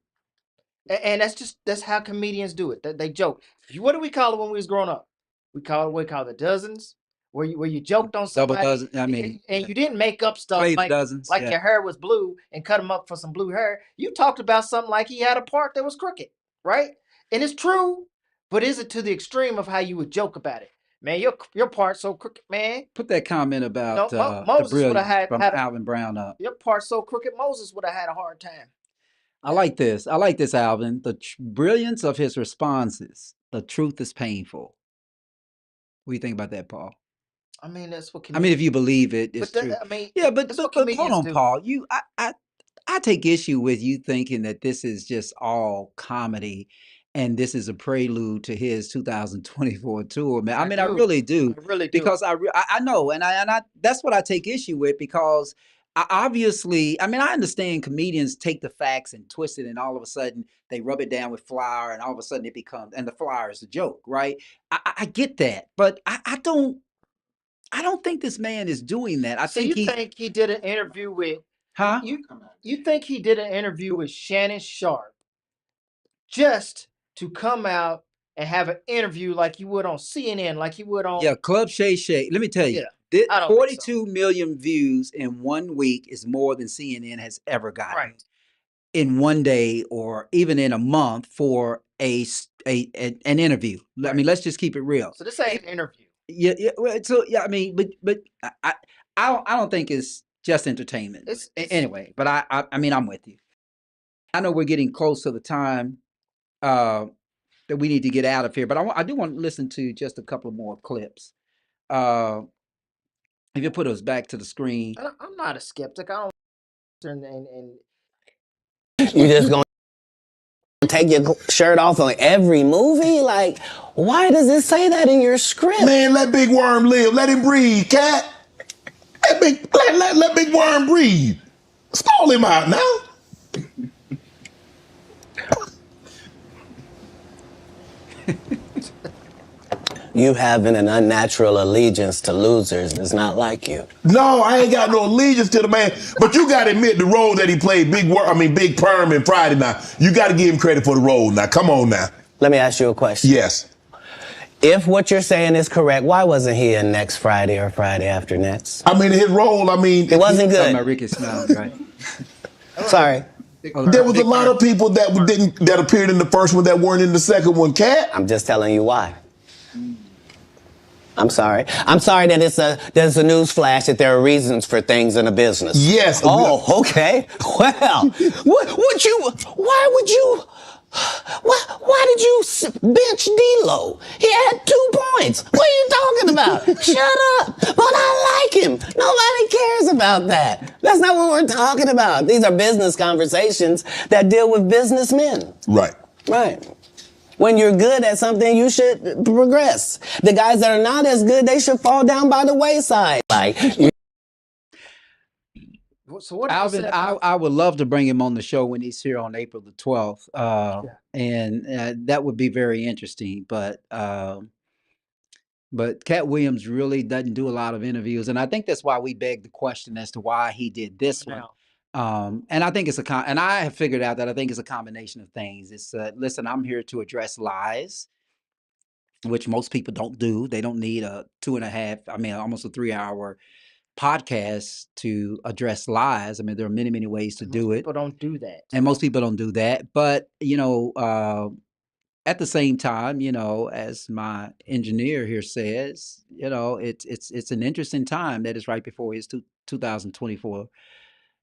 And that's how comedians do it. They joke. What do we call it when we was growing up? We call it dozens, where you joked on Double somebody. dozen. I mean, and you didn't make up stuff Place like dozens, yeah. your hair was blue and cut him up for some blue hair. You talked about something like he had a part that was crooked, right? And it's true, but is it to the extreme of how you would joke about it? Man, your part's so crooked, man. Put that comment about Moses the would brilliance have from had Alvin Brown up. your part's so crooked. Moses would have had a hard time. I like this. I like this, Alvin. The brilliance of his responses. The truth is painful. What do you think about that, Paul? I mean, that's what. I mean, if you believe it, it's true. I mean, yeah, but that's what hold comedians on, do. Paul. I take issue with you thinking that this is just all comedy, and this is a prelude to his 2024 tour, man. I mean, I really do. I really do. Because I know, and I that's what I take issue with, because obviously, I mean, I understand comedians take the facts and twist it, and all of a sudden they rub it down with flour, and all of a sudden it becomes, and the flour is a joke, right? I get that, but I don't think this man is doing that. I So think you think he did an interview with? Huh? You think he did an interview with Shannon Sharp just to come out and have an interview like you would on CNN, like you would on? Yeah, Club Shay Shay. Let me tell you, I don't think 42 million views in 1 week is more than CNN has ever gotten in 1 day or even in a month for an interview. I mean, let's just keep it real. So this ain't an interview. Yeah. Well, so yeah, I mean, but I don't think it's just entertainment. Anyway, but I mean, I'm with you. I know we're getting close to the time that we need to get out of here, but I do want to listen to just a couple more clips. If you put us back to the screen. I'm not a skeptic. I don't. And You just gonna take your shirt off on every movie? Like, why does it say that in your script? Man, let Big Worm live. Let him breathe, cat. Let Big Worm breathe. Stall him out now. You having an unnatural allegiance to losers is not like you. No, I ain't got no allegiance to the man. But you got to admit the role that he played, Big Perm in Friday now. You got to give him credit for the role now. Come on now. Let me ask you a question. Yes. If what you're saying is correct, why wasn't he in next Friday or Friday after next? I mean, his role, it wasn't good. About Ricky Smiley, right? Sorry. There was a lot of people that appeared in the first one that weren't in the second one, cat. I'm just telling you why. I'm sorry. I'm sorry that there's a news flash that there are reasons for things in a business. Yes. Oh, okay. Well, why did you bench D-Lo? He had 2 points. What are you talking about? Shut up. But I like him. Nobody cares about that. That's not what we're talking about. These are business conversations that deal with businessmen. Right. Right. When you're good at something, you should progress. The guys that are not as good, they should fall down by the wayside. Like, so what? Alvin, I would love to bring him on the show when he's here on April the 12th, and that would be very interesting. But Cat Williams really doesn't do a lot of interviews, and I think that's why we begged the question as to why he did this one. And I think it's and I have figured out that I think it's a combination of things. It's listen, I'm here to address lies, which most people don't do. They don't need a 2.5, almost a 3-hour podcast to address lies. I mean, there are many, many ways to do it. People don't do that. And most people don't do that. But, at the same time, as my engineer here says, it's an interesting time that is right before his 2024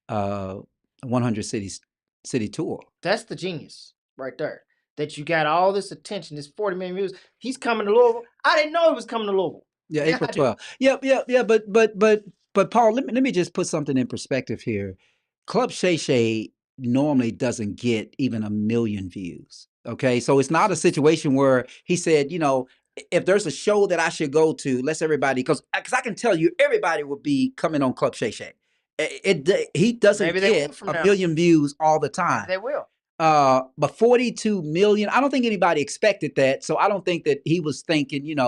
100 city tour. That's the genius right there. That you got all this attention, this 40 million views. He's coming to Louisville. I didn't know he was coming to Louisville. Yeah, April 12th. Yeah. But Paul, let me just put something in perspective here. Club Shay Shay normally doesn't get even 1 million views. Okay, so it's not a situation where he said, if there's a show that I should go to, let's everybody, because I can tell you, everybody will be coming on Club Shay Shay. He doesn't get 1 million views all the time. They will. But 42 million, I don't think anybody expected that. So I don't think that he was thinking,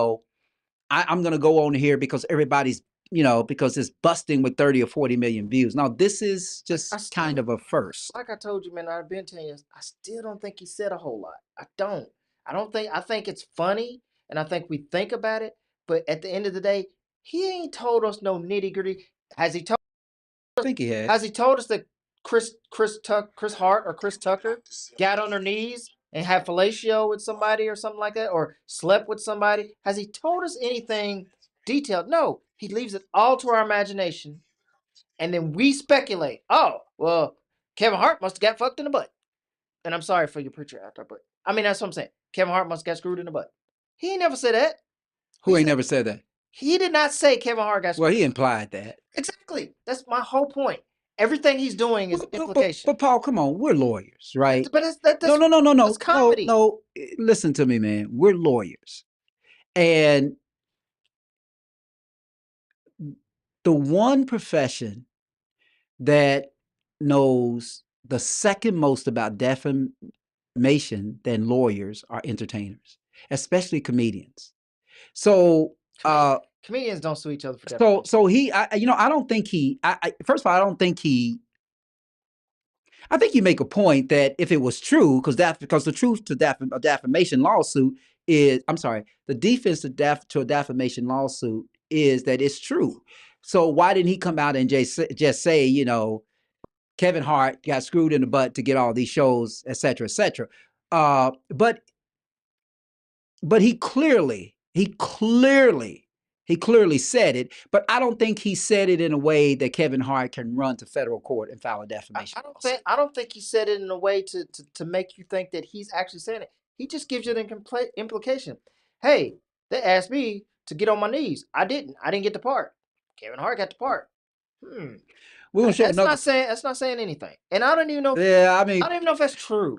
I'm going to go on here because everybody's, because it's busting with 30 or 40 million views. Now, this is just kind of a first. Like I told you, man, I've been telling you, I still don't think he said a whole lot. I think it's funny, and I think we think about it, but at the end of the day, he ain't told us no nitty gritty. Has he told us? I think he has. Has he told us that Chris Hart or Chris Tucker got on their knees and had fellatio with somebody or something like that, or slept with somebody? Has he told us anything detailed? No. He leaves it all to our imagination, and then we speculate. Oh, well, Kevin Hart must have got fucked in the butt. And I'm sorry for your preacher out there, but that's what I'm saying. Kevin Hart must have got screwed in the butt. He ain't never said that. Who ain't never said that? He did not say Kevin Hart got screwed. Well, he implied that. Exactly. That's my whole point. Everything he's doing is implication. But Paul, come on, we're lawyers, right? But that's no. That's comedy. No, listen to me, man. We're lawyers, and the one profession that knows the second most about defamation than lawyers are entertainers, especially comedians. So comedians don't sue each other for defamation. So he, I don't think he. First of all, I don't think he. I think you make a point that if it was true, because the truth to a defamation lawsuit is, the defense to a defamation lawsuit is that it's true. So why didn't he come out and just say, Kevin Hart got screwed in the butt to get all these shows, et cetera, et cetera. But he clearly He clearly said it, but I don't think he said it in a way that Kevin Hart can run to federal court and file a defamation. I don't think he said it in a way to make you think that he's actually saying it. He just gives you the implication. Hey, they asked me to get on my knees. I didn't. I didn't get the part. Kevin Hart got the part. We're gonna show That's another. not saying anything. And I don't even know. Yeah, I mean, I don't even know if that's true.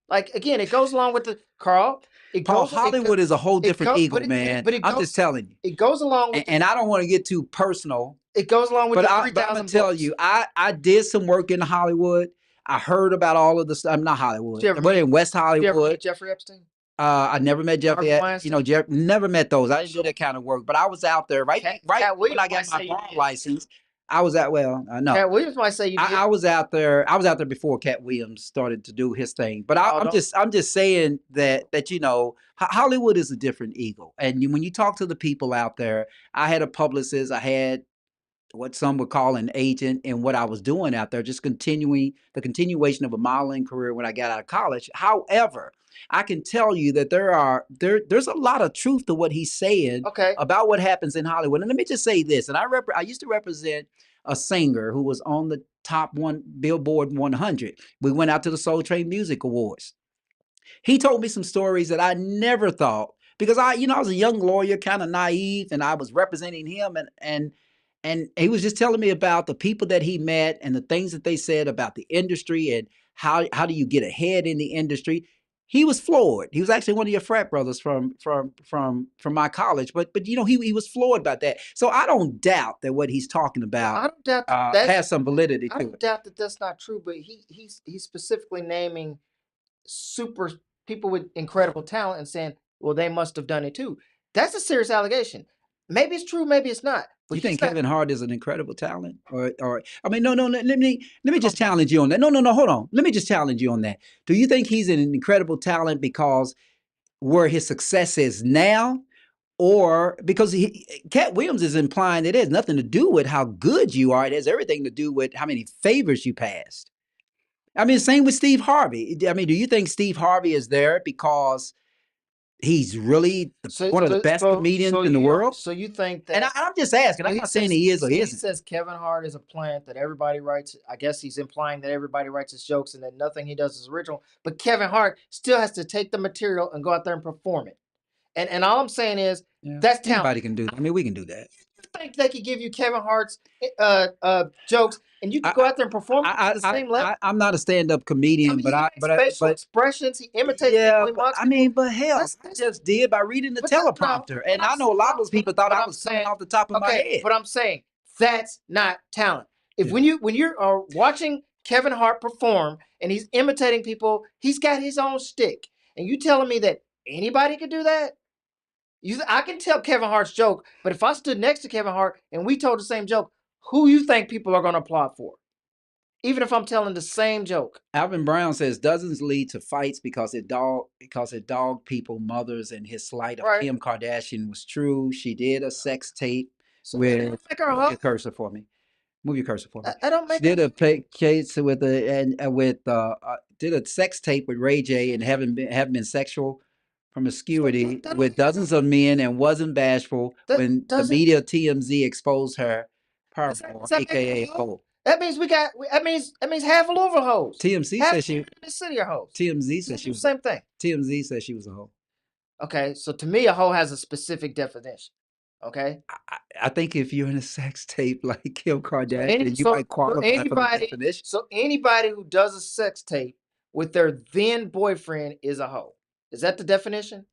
Like again, it goes along with the Carl. Paul, Hollywood is a whole different eagle, man. But I'm just telling you. It goes along with. And I don't want to get too personal. It goes along with but the I'm 3,000 gonna tell you, I did some work in Hollywood. I heard about all of the stuff. I'm not Hollywood, but in West Did you ever Hollywood. meet Jeffrey Epstein? I never met Jeffrey. Harvey Weinstein? Never met those. I didn't do that kind of work. But I was out there right Cat when I Williams got might my say you bar did. license. I was at no. Cat Williams might say you did. I was out there. I was out there before Cat Williams started to do his thing. But I'm just saying that Hollywood is a different eagle. And when you talk to the people out there, I had a publicist. I had what some would call an agent, and what I was doing out there, just continuation of a modeling career when I got out of college. However, I can tell you that there's a lot of truth to what he's saying about what happens in Hollywood. And let me just say this, and I used to represent a singer who was on the top Billboard 100. We went out to the Soul Train Music Awards. He told me some stories that I never thought, because I was a young lawyer, kind of naive, and I was representing him, and he was just telling me about the people that he met and the things that they said about the industry and how do you get ahead in the industry. He was floored. He was actually one of your frat brothers from my college, but he was floored about that. So I don't doubt that what he's talking about I don't doubt that has some validity to I don't it. doubt that that's not true, but he's specifically naming super people with incredible talent and saying, well, they must have done it too. That's a serious allegation. Maybe it's true, maybe it's not. But You think he's not- Kevin Hart is an incredible talent, or I mean, no. Let me just challenge you on that. No. Hold on. Let me just challenge you on that. Do you think he's an incredible talent because where his success is now, or because Cat Williams is implying that it has nothing to do with how good you are. It has everything to do with how many favors you passed. I mean, same with Steve Harvey. I mean, do you think Steve Harvey is there because he's really one of the best comedians in the world? So you think that? And I'm just asking. I'm not saying he is or he He isn't. says Kevin Hart is a plant that everybody writes. I guess he's implying that everybody writes his jokes and that nothing he does is original. But Kevin Hart still has to take the material and go out there and perform it. And all I'm saying is that's talent. Anybody can do that. I mean, we can do that. You think they could give you Kevin Hart's jokes and you can go out there and perform it at the same level? I'm not a stand-up comedian, He makes but facial expressions. He imitates people. He mocks I mean, but hell, I just did by reading the teleprompter, and I know a lot of those people thought I was coming off the top of my head. But I'm saying that's not talent. When you are watching Kevin Hart perform and he's imitating people, he's got his own stick, and you telling me that anybody could do that? I can tell Kevin Hart's joke, but if I stood next to Kevin Hart and we told the same joke, who you think people are going to applaud for? Even if I'm telling the same joke. Alvin Brown says dozens lead to fights because it dogged people, mothers, and his slight of Kim Kardashian was true. She did a sex tape with. Move your cursor for me. Move your cursor for me. I don't make. She did a case with did a sex tape with Ray J and haven't been sexual promiscuity with dozens of men and wasn't bashful when the media TMZ exposed her powerful, aka hoe. That means that means half a Louisville hoes. TMZ half says she in the city are hoes. TMZ says she was same thing. TMZ says she was a hoe. Okay, so to me, a hoe has a specific definition. Okay, I think if you're in a sex tape like Kim Kardashian, you might qualify for the definition. So anybody who does a sex tape with their then boyfriend is a hoe. Is that the definition?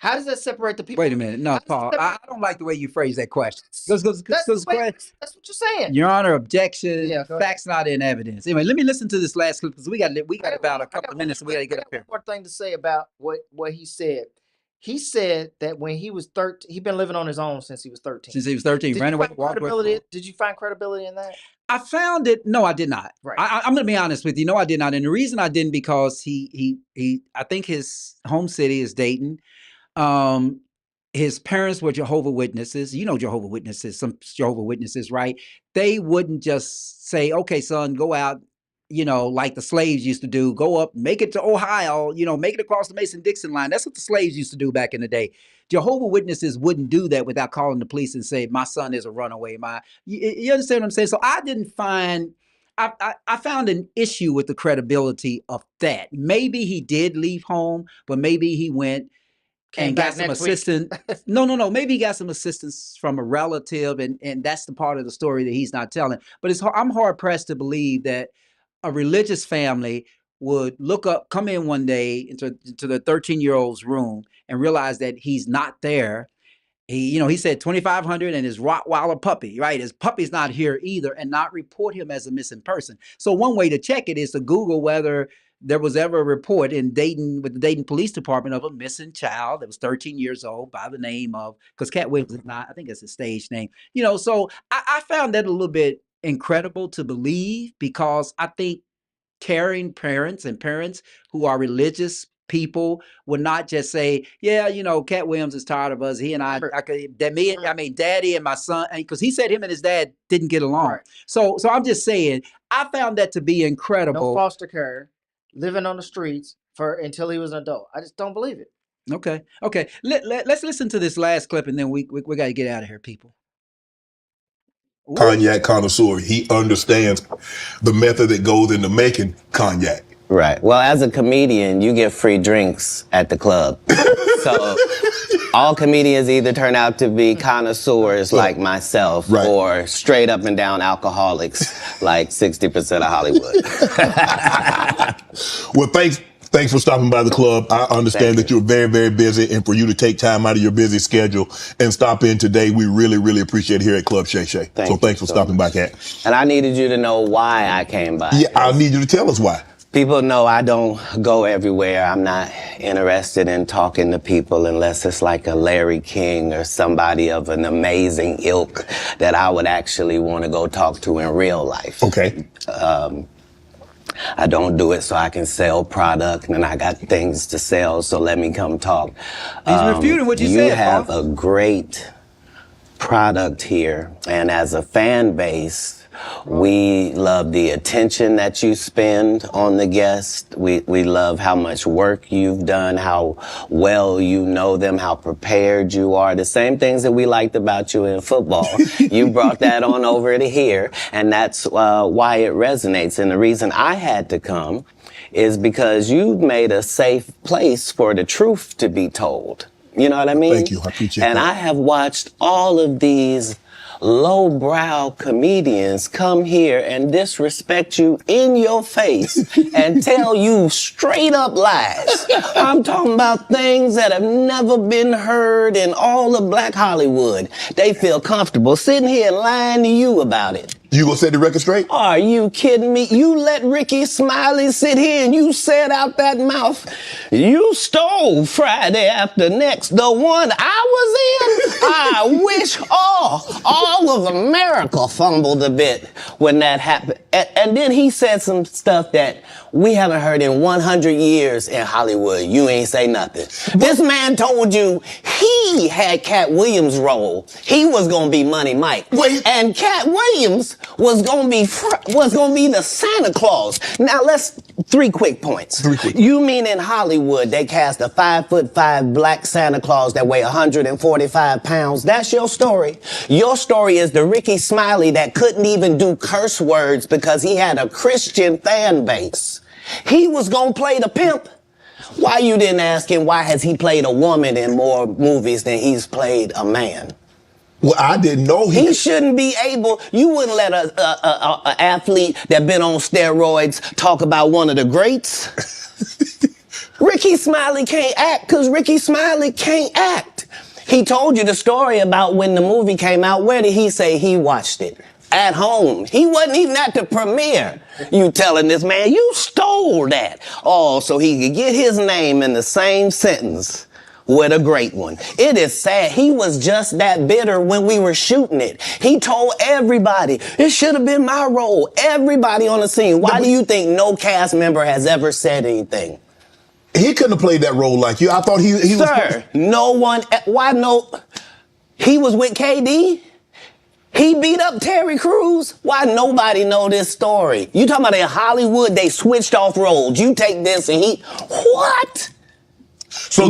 How does that separate the people? Wait a minute. No, Paul, I don't like the way you phrase that question. That's what you're saying. Your Honor, objection. Yeah, facts not in evidence. Anyway, let me listen to this last clip because we got about a couple of minutes and we got to get up here. One more thing to say about what he said. He said that when he was 13, he'd been living on his own since he was 13. Since he was 13, ran away, walked away. Did you find credibility in that? I found it. No, I did not. Right. I'm going to be honest with you. No, I did not. And the reason I didn't because he I think his home city is Dayton. His parents were Jehovah's Witnesses. You know Jehovah's Witnesses, some Jehovah's Witnesses, right? They wouldn't just say, okay, son, go out, like the slaves used to do, go up, make it to Ohio, make it across the Mason-Dixon line. That's what the slaves used to do back in the day. Jehovah's Witnesses wouldn't do that without calling the police and say, my son is a runaway. You understand what I'm saying? So I didn't find, I found an issue with the credibility of that. Maybe he did leave home, but maybe he went and got some assistance. No. Maybe he got some assistance from a relative, and that's the part of the story that he's not telling. But I'm hard pressed to believe that a religious family would come in one day into the 13-year-old's room and realize that he's not there. He said 2,500 and his Rottweiler puppy, right? His puppy's not here either, and not report him as a missing person. So one way to check it is to Google whether there was ever a report in Dayton with the Dayton Police Department of a missing child that was 13 years old by the name of, because Cat Williams is not, I think it's his stage name. So I found that a little bit incredible to believe, because I think caring parents and parents who are religious people would not just say, yeah, Cat Williams is tired of us. He and Daddy and my son, because he said him and his dad didn't get along. Right. So I'm just saying, I found that to be incredible. No foster care, living on the streets until he was an adult. I just don't believe it. Okay. Let's listen to this last clip, and then we got to get out of here, people. Cognac connoisseur. He understands the method that goes into making cognac. Right. Well, as a comedian, you get free drinks at the club. So all comedians either turn out to be connoisseurs like myself, or straight up and down alcoholics like 60% of Hollywood. Well, thanks for stopping by the club. I understand that you're very, very busy, and for you to take time out of your busy schedule and stop in today, we really, really appreciate it here at Club Shay Shay. So thanks for stopping by, Cat. And I needed you to know why I came by. Yeah, I need you to tell us why. People know I don't go everywhere. I'm not interested in talking to people unless it's like a Larry King or somebody of an amazing ilk that I would actually want to go talk to in real life. Okay. I don't do it so I can sell product, and I got things to sell, so let me come talk. He's refuting what you said, You have a great product here, and as a fan base, we love the attention that you spend on the guest. We love how much work you've done, how well you know them, how prepared you are. The same things that we liked about you in football. You brought that on over to here, and that's why it resonates. And the reason I had to come is because you've made a safe place for the truth to be told. You know what I mean? Thank you. I appreciate that. And I have watched all of these lowbrow comedians come here and disrespect you in your face and tell you straight up lies. I'm talking about things that have never been heard in all of Black Hollywood. They feel comfortable sitting here and lying to you about it. You gonna set the record straight? Are you kidding me? You let Ricky Smiley sit here and you said out that mouth, you stole Friday After Next, the one I was in. I wish all of America fumbled a bit when that happened. And then he said some stuff that we haven't heard in 100 years in Hollywood. You ain't say nothing. This man told you he had Cat Williams' role. He was gonna be Money Mike. And Cat Williams was gonna be the Santa Claus. Now three quick points. You mean in Hollywood they cast a 5'5" black Santa Claus that weigh 145 pounds? That's your story. Your story is the Ricky Smiley that couldn't even do curse words because he had a Christian fan base. He was gonna play the pimp. Why you didn't ask him why has he played a woman in more movies than he's played a man? Well, I didn't know he shouldn't be able. You wouldn't let a athlete that been on steroids talk about one of the greats. Ricky Smiley can't act because Ricky Smiley can't act. He told you the story about when the movie came out. Where did he say he watched it? At home. He wasn't even at the premiere. You telling this man, you stole that. Oh, so he could get his name in the same sentence with a great one. It is sad. He was just that bitter when we were shooting it. He told everybody, it should have been my role. Everybody on the scene. Why do you think no cast member has ever said anything? He couldn't have played that role like you. I thought he was... Sir, no one... Why no... He was with KD? He beat up Terry Crews? Why nobody know this story? You talking about in Hollywood, they switched off roles. You take this and he, what? So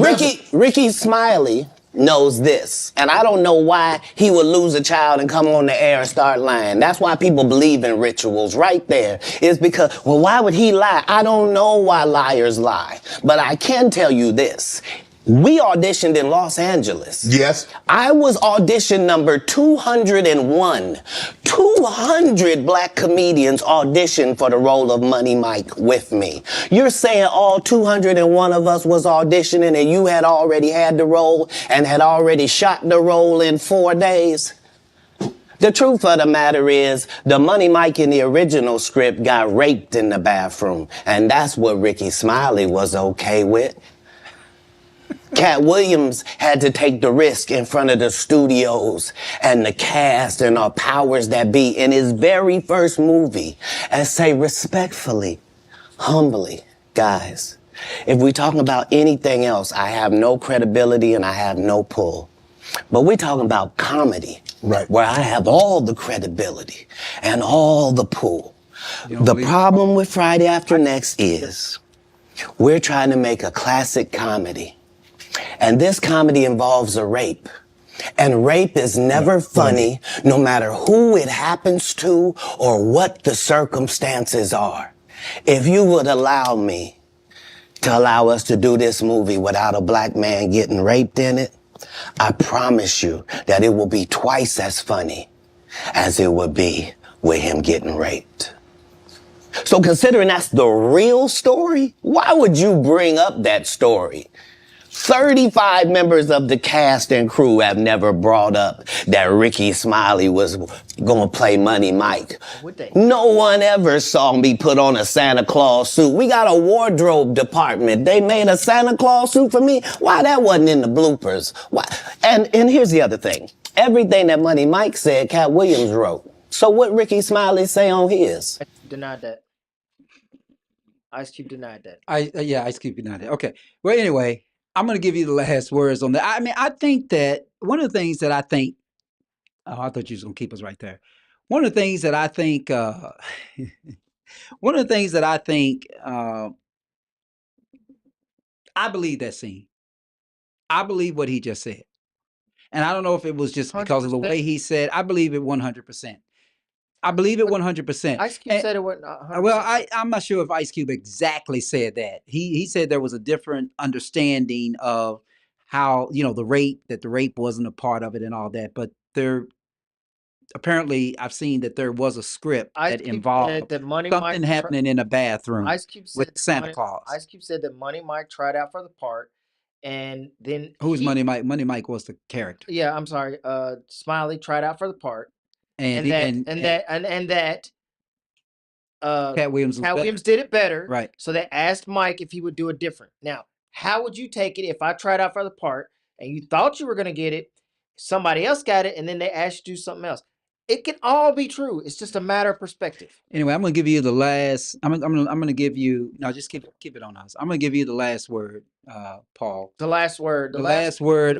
Ricky Smiley knows this. And I don't know why he would lose a child and come on the air and start lying. That's why people believe in rituals right there. Is because, well, why would he lie? I don't know why liars lie. But I can tell you this. We auditioned in Los Angeles. Yes. I was audition number 201. 200 black comedians auditioned for the role of Money Mike with me. You're saying all 201 of us was auditioning and you had already had the role and had already shot the role in 4 days? The truth of the matter is, the Money Mike in the original script got raped in the bathroom, and that's what Ricky Smiley was okay with. Cat Williams had to take the risk in front of the studios and the cast and our powers that be in his very first movie and say respectfully, humbly, guys, if we're talking about anything else, I have no credibility and I have no pull. But we're talking about comedy, right, where I have all the credibility and all the pull. The problem with Friday After Next is we're trying to make a classic comedy. And this comedy involves a rape. And rape is never funny, no matter who it happens to or what the circumstances are. If you would allow me to allow us to do this movie without a black man getting raped in it, I promise you that it will be twice as funny as it would be with him getting raped. So considering that's the real story, why would you bring up that story? 35 members of the cast and crew have never brought up that Ricky Smiley was gonna play Money Mike. No one ever saw me put on a Santa Claus suit. We got a wardrobe department. They made a Santa Claus suit for me. Why that wasn't in the bloopers? Why? And here's the other thing. Everything that Money Mike said, Cat Williams wrote. So what Ricky Smiley say on his? Denied that. Ice Cube denied that. Ice Cube denied it. Okay. Well, anyway, I'm going to give you the last words on that. I mean, I think that one of the things that I think, I thought you was going to keep us right there. One of the things that I think, I believe that scene. I believe what he just said. And I don't know if it was just because of the way he said, I believe it 100%. I believe it 100%. Ice Cube said it wasn't 100%. Well, I'm not sure if Ice Cube exactly said that. He said there was a different understanding of how, the rape wasn't a part of it and all that. But apparently I've seen that there was a script that involved something happening in a bathroom with Santa Claus. Ice Cube said that Money Mike tried out for the part, and then who's Money Mike? Money Mike was the character. Yeah, I'm sorry. Smiley tried out for the part. Cat Williams did it better. Right. So they asked Mike if he would do it different. Now, how would you take it if I tried out for the part and you thought you were going to get it, somebody else got it, and then they asked you to do something else? It can all be true. It's just a matter of perspective. Anyway, I'm going to give you the last. I'm going to give you. No, just keep it on us. I'm going to give you the last word, Paul. The last word. The last word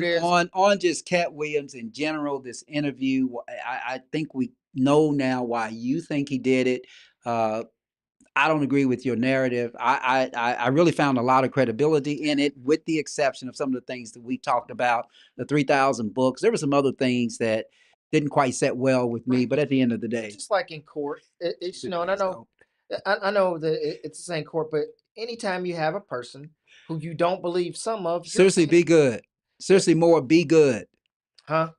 is on just Cat Williams in general. This interview. I think we know now why you think he did it. I don't agree with your narrative. I really found a lot of credibility in it, with the exception of some of the things that we talked about. The 3,000 books. There were some other things that didn't quite set well with me, but at the end of the day, just like in court, it's and I know that it's the same court, but anytime you have a person who you don't believe some of, seriously, be good. Seriously, more be good. Huh?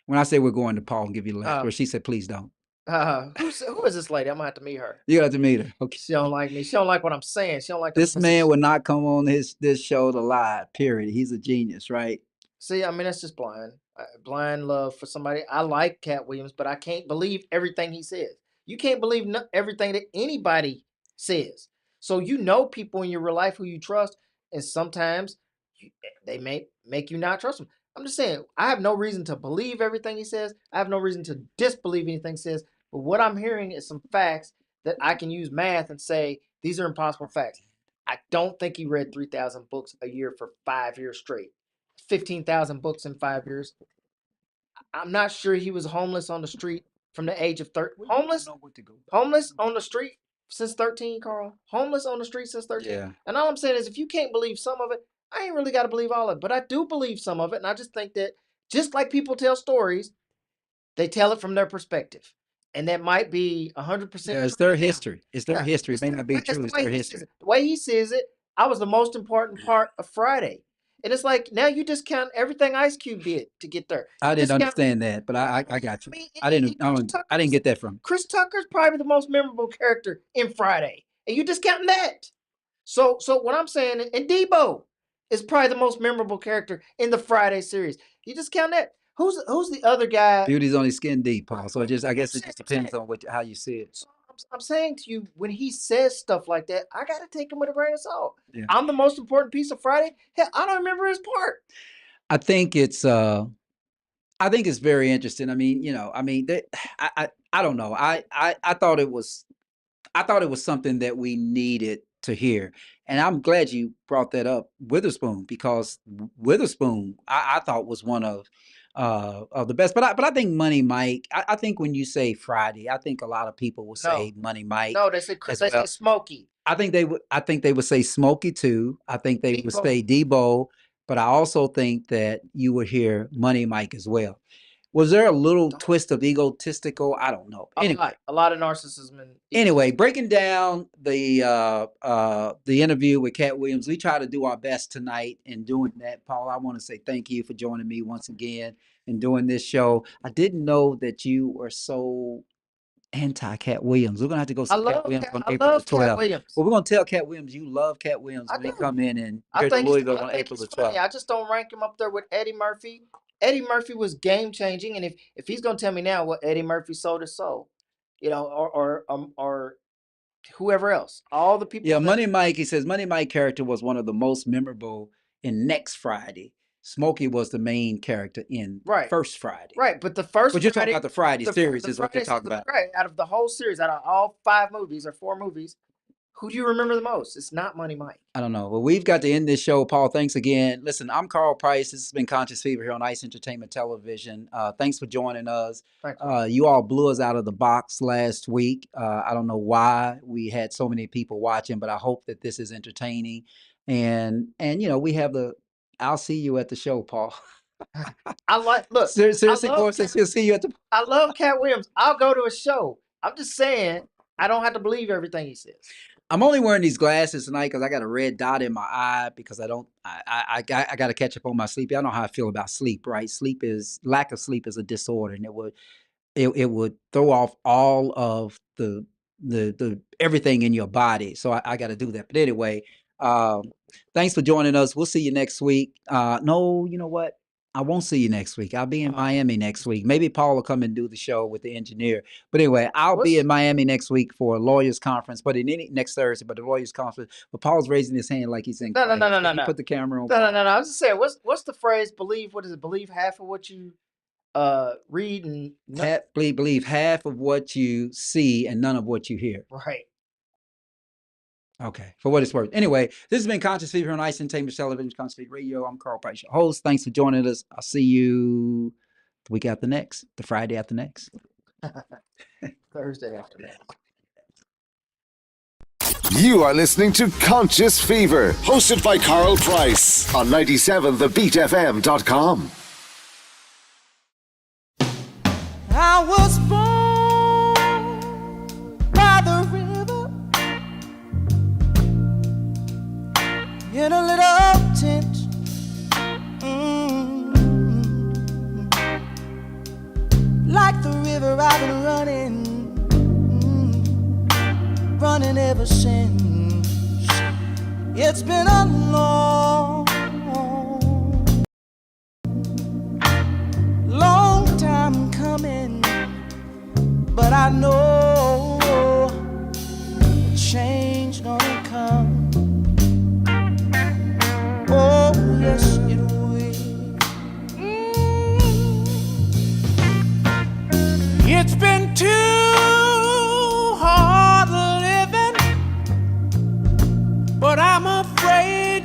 When I say we're going to Paul and give you the last word, she said, please don't. Who is this lady? I'm gonna have to meet her. You got to meet her. Okay. She don't like me. She don't like what I'm saying. She don't like this man would not come on this show to lie. Period. He's a genius, right? See, I mean, that's just blind love for somebody. I like Cat Williams, but I can't believe everything he says. You can't believe everything that anybody says. So people in your real life who you trust, and sometimes they may make you not trust them. I'm just saying, I have no reason to believe everything he says. I have no reason to disbelieve anything he says. But what I'm hearing is some facts that I can use math and say, these are impossible facts. I don't think he read 3,000 books a year for 5 years straight. 15,000 books in 5 years. I'm not sure he was homeless on the street from the age of 30. Homeless on the street since 13, Carl. Homeless on the street since 13. Yeah. And all I'm saying is, if you can't believe some of it, I ain't really got to believe all of it. But I do believe some of it, and I just think that just like people tell stories, they tell it from their perspective, and that might be 100%. Yeah, it's their history. It's their history. It may not be true. It's their history. The way he sees it, I was the most important part of Friday. And it's like, now you discount everything Ice Cube did to get there. I didn't Discount- understand that, but I got you. I mean, I didn't get that from. Chris Tucker's probably the most memorable character in Friday, and you discounting that. So what I'm saying, and Debo is probably the most memorable character in the Friday series. You discount that. Who's the other guy? Beauty's only skin deep, Paul. So I guess it just depends on how you see it. So I'm saying to you, when he says stuff like that, I got to take him with a grain of salt. Yeah. I'm the most important piece of Friday. Hell, I don't remember his part. I think it's very interesting. I mean, I don't know. I thought it was something that we needed to hear. And I'm glad you brought that up, Witherspoon, because Witherspoon I thought was one of the best. But I think Money Mike, I think when you say Friday, I think a lot of people will say Money Mike. No, they say Smokey. I think they would say Smokey too. I think they would say Debo, but I also think that you would hear Money Mike as well. Was there a little twist of egotistical? I don't know. Anyway, A lot of narcissism. Anyway, breaking down the interview with Cat Williams, we try to do our best tonight in doing that. Paul, I want to say thank you for joining me once again in doing this show. I didn't know that you were so anti-Cat Williams. We're gonna have to go see Cat Williams on April the 12th. Well, we're gonna tell Cat Williams you love Cat Williams when he come in and here to Louisville on April the 12th. I just don't rank him up there with Eddie Murphy. Eddie Murphy was game changing, and if he's gonna tell me now what Eddie Murphy sold his soul, or whoever else, all the people. Yeah, Money Mike. He says Money Mike character was one of the most memorable in Next Friday. Smokey was the main character in First Friday. Right, but the first. But you're talking about the Friday series, is what you're talking about. Right, out of the whole series, out of all 5 movies or 4 movies, who do you remember the most? It's not Money Mike. I don't know. Well, we've got to end this show. Paul, thanks again. Listen, I'm Carl Price. This has been Conscious Fever here on Ice Entertainment Television. Thanks for joining us. You all blew us out of the box last week. I don't know why we had so many people watching, but I hope that this is entertaining. And we have I'll see you at the show, Paul. Seriously, Paul says he'll see you at the. I love Cat Williams. I'll go to a show. I'm just saying, I don't have to believe everything he says. I'm only wearing these glasses tonight because I got a red dot in my eye because I got to catch up on my sleep. I know how I feel about sleep, right? Lack of sleep is a disorder, and it would throw off all of the everything in your body. So I got to do that. But anyway, thanks for joining us. We'll see you next week. No, you know what? I won't see you next week. I'll be in Miami next week. Maybe Paul will come and do the show with the engineer. But anyway, I'll be in Miami next week for a lawyers conference, but next Thursday, but the lawyers conference. But Paul's raising his hand like he's in. No. Put the camera on. No. I was just saying, what's the phrase? Believe, what is it? Believe half of what you read and believe half of what you see and none of what you hear. Right. Okay, for what it's worth. Anyway, this has been Conscious Fever on Ice Entertainment Television, Conscious Fever Radio. I'm Carl Price, your host. Thanks for joining us. I'll see you the week after next, the Friday after next. Thursday after next. You are listening to Conscious Fever, hosted by Carl Price on 97thebeatfm.com. I was born by the river in a little tent. Like the river I've been running ever since. It's been a long time coming, but I know change gonna come. Oh, yes, it will. It's been too hard living, but I'm afraid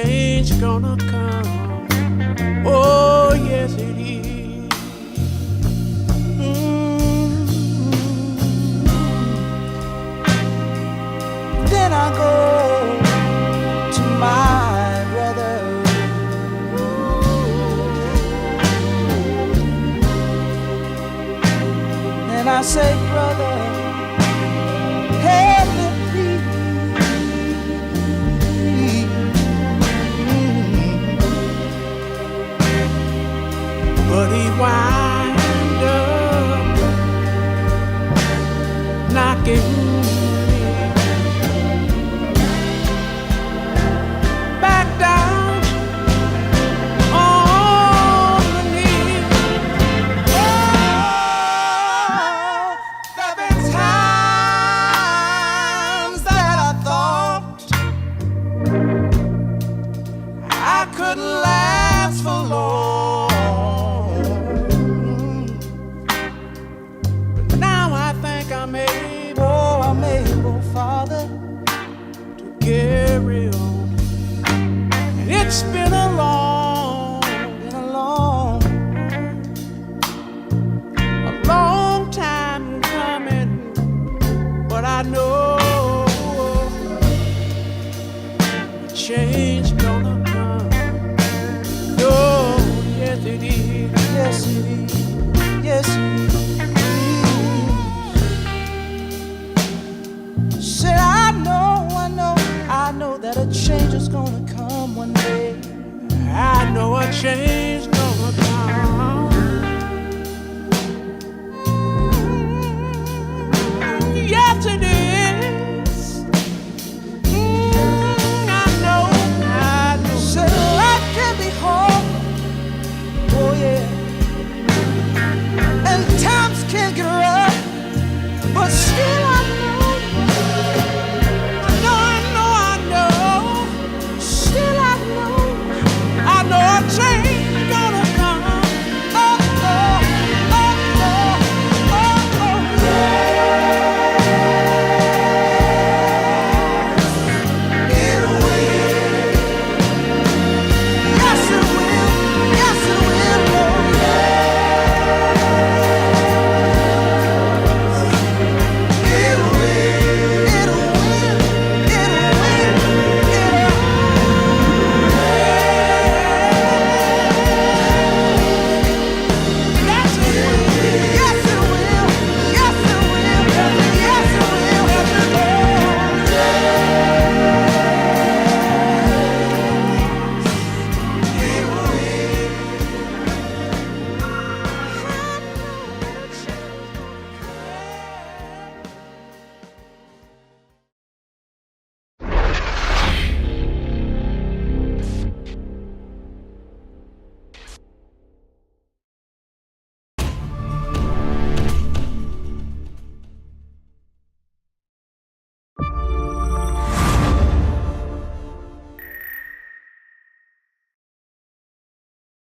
change gonna come. Oh, yes, it is. Then I go to my brother. And I say, brother, help me please. But he wind up knocking me back down on the knees. Oh, there've been times that I thought I couldn't last for long. I'm able, Father, to carry on. And it's been a long time coming, but I know a change gonna come. Oh, yes it is, yes it is, yes it is. Said I know that a change is gonna come one day. I know a change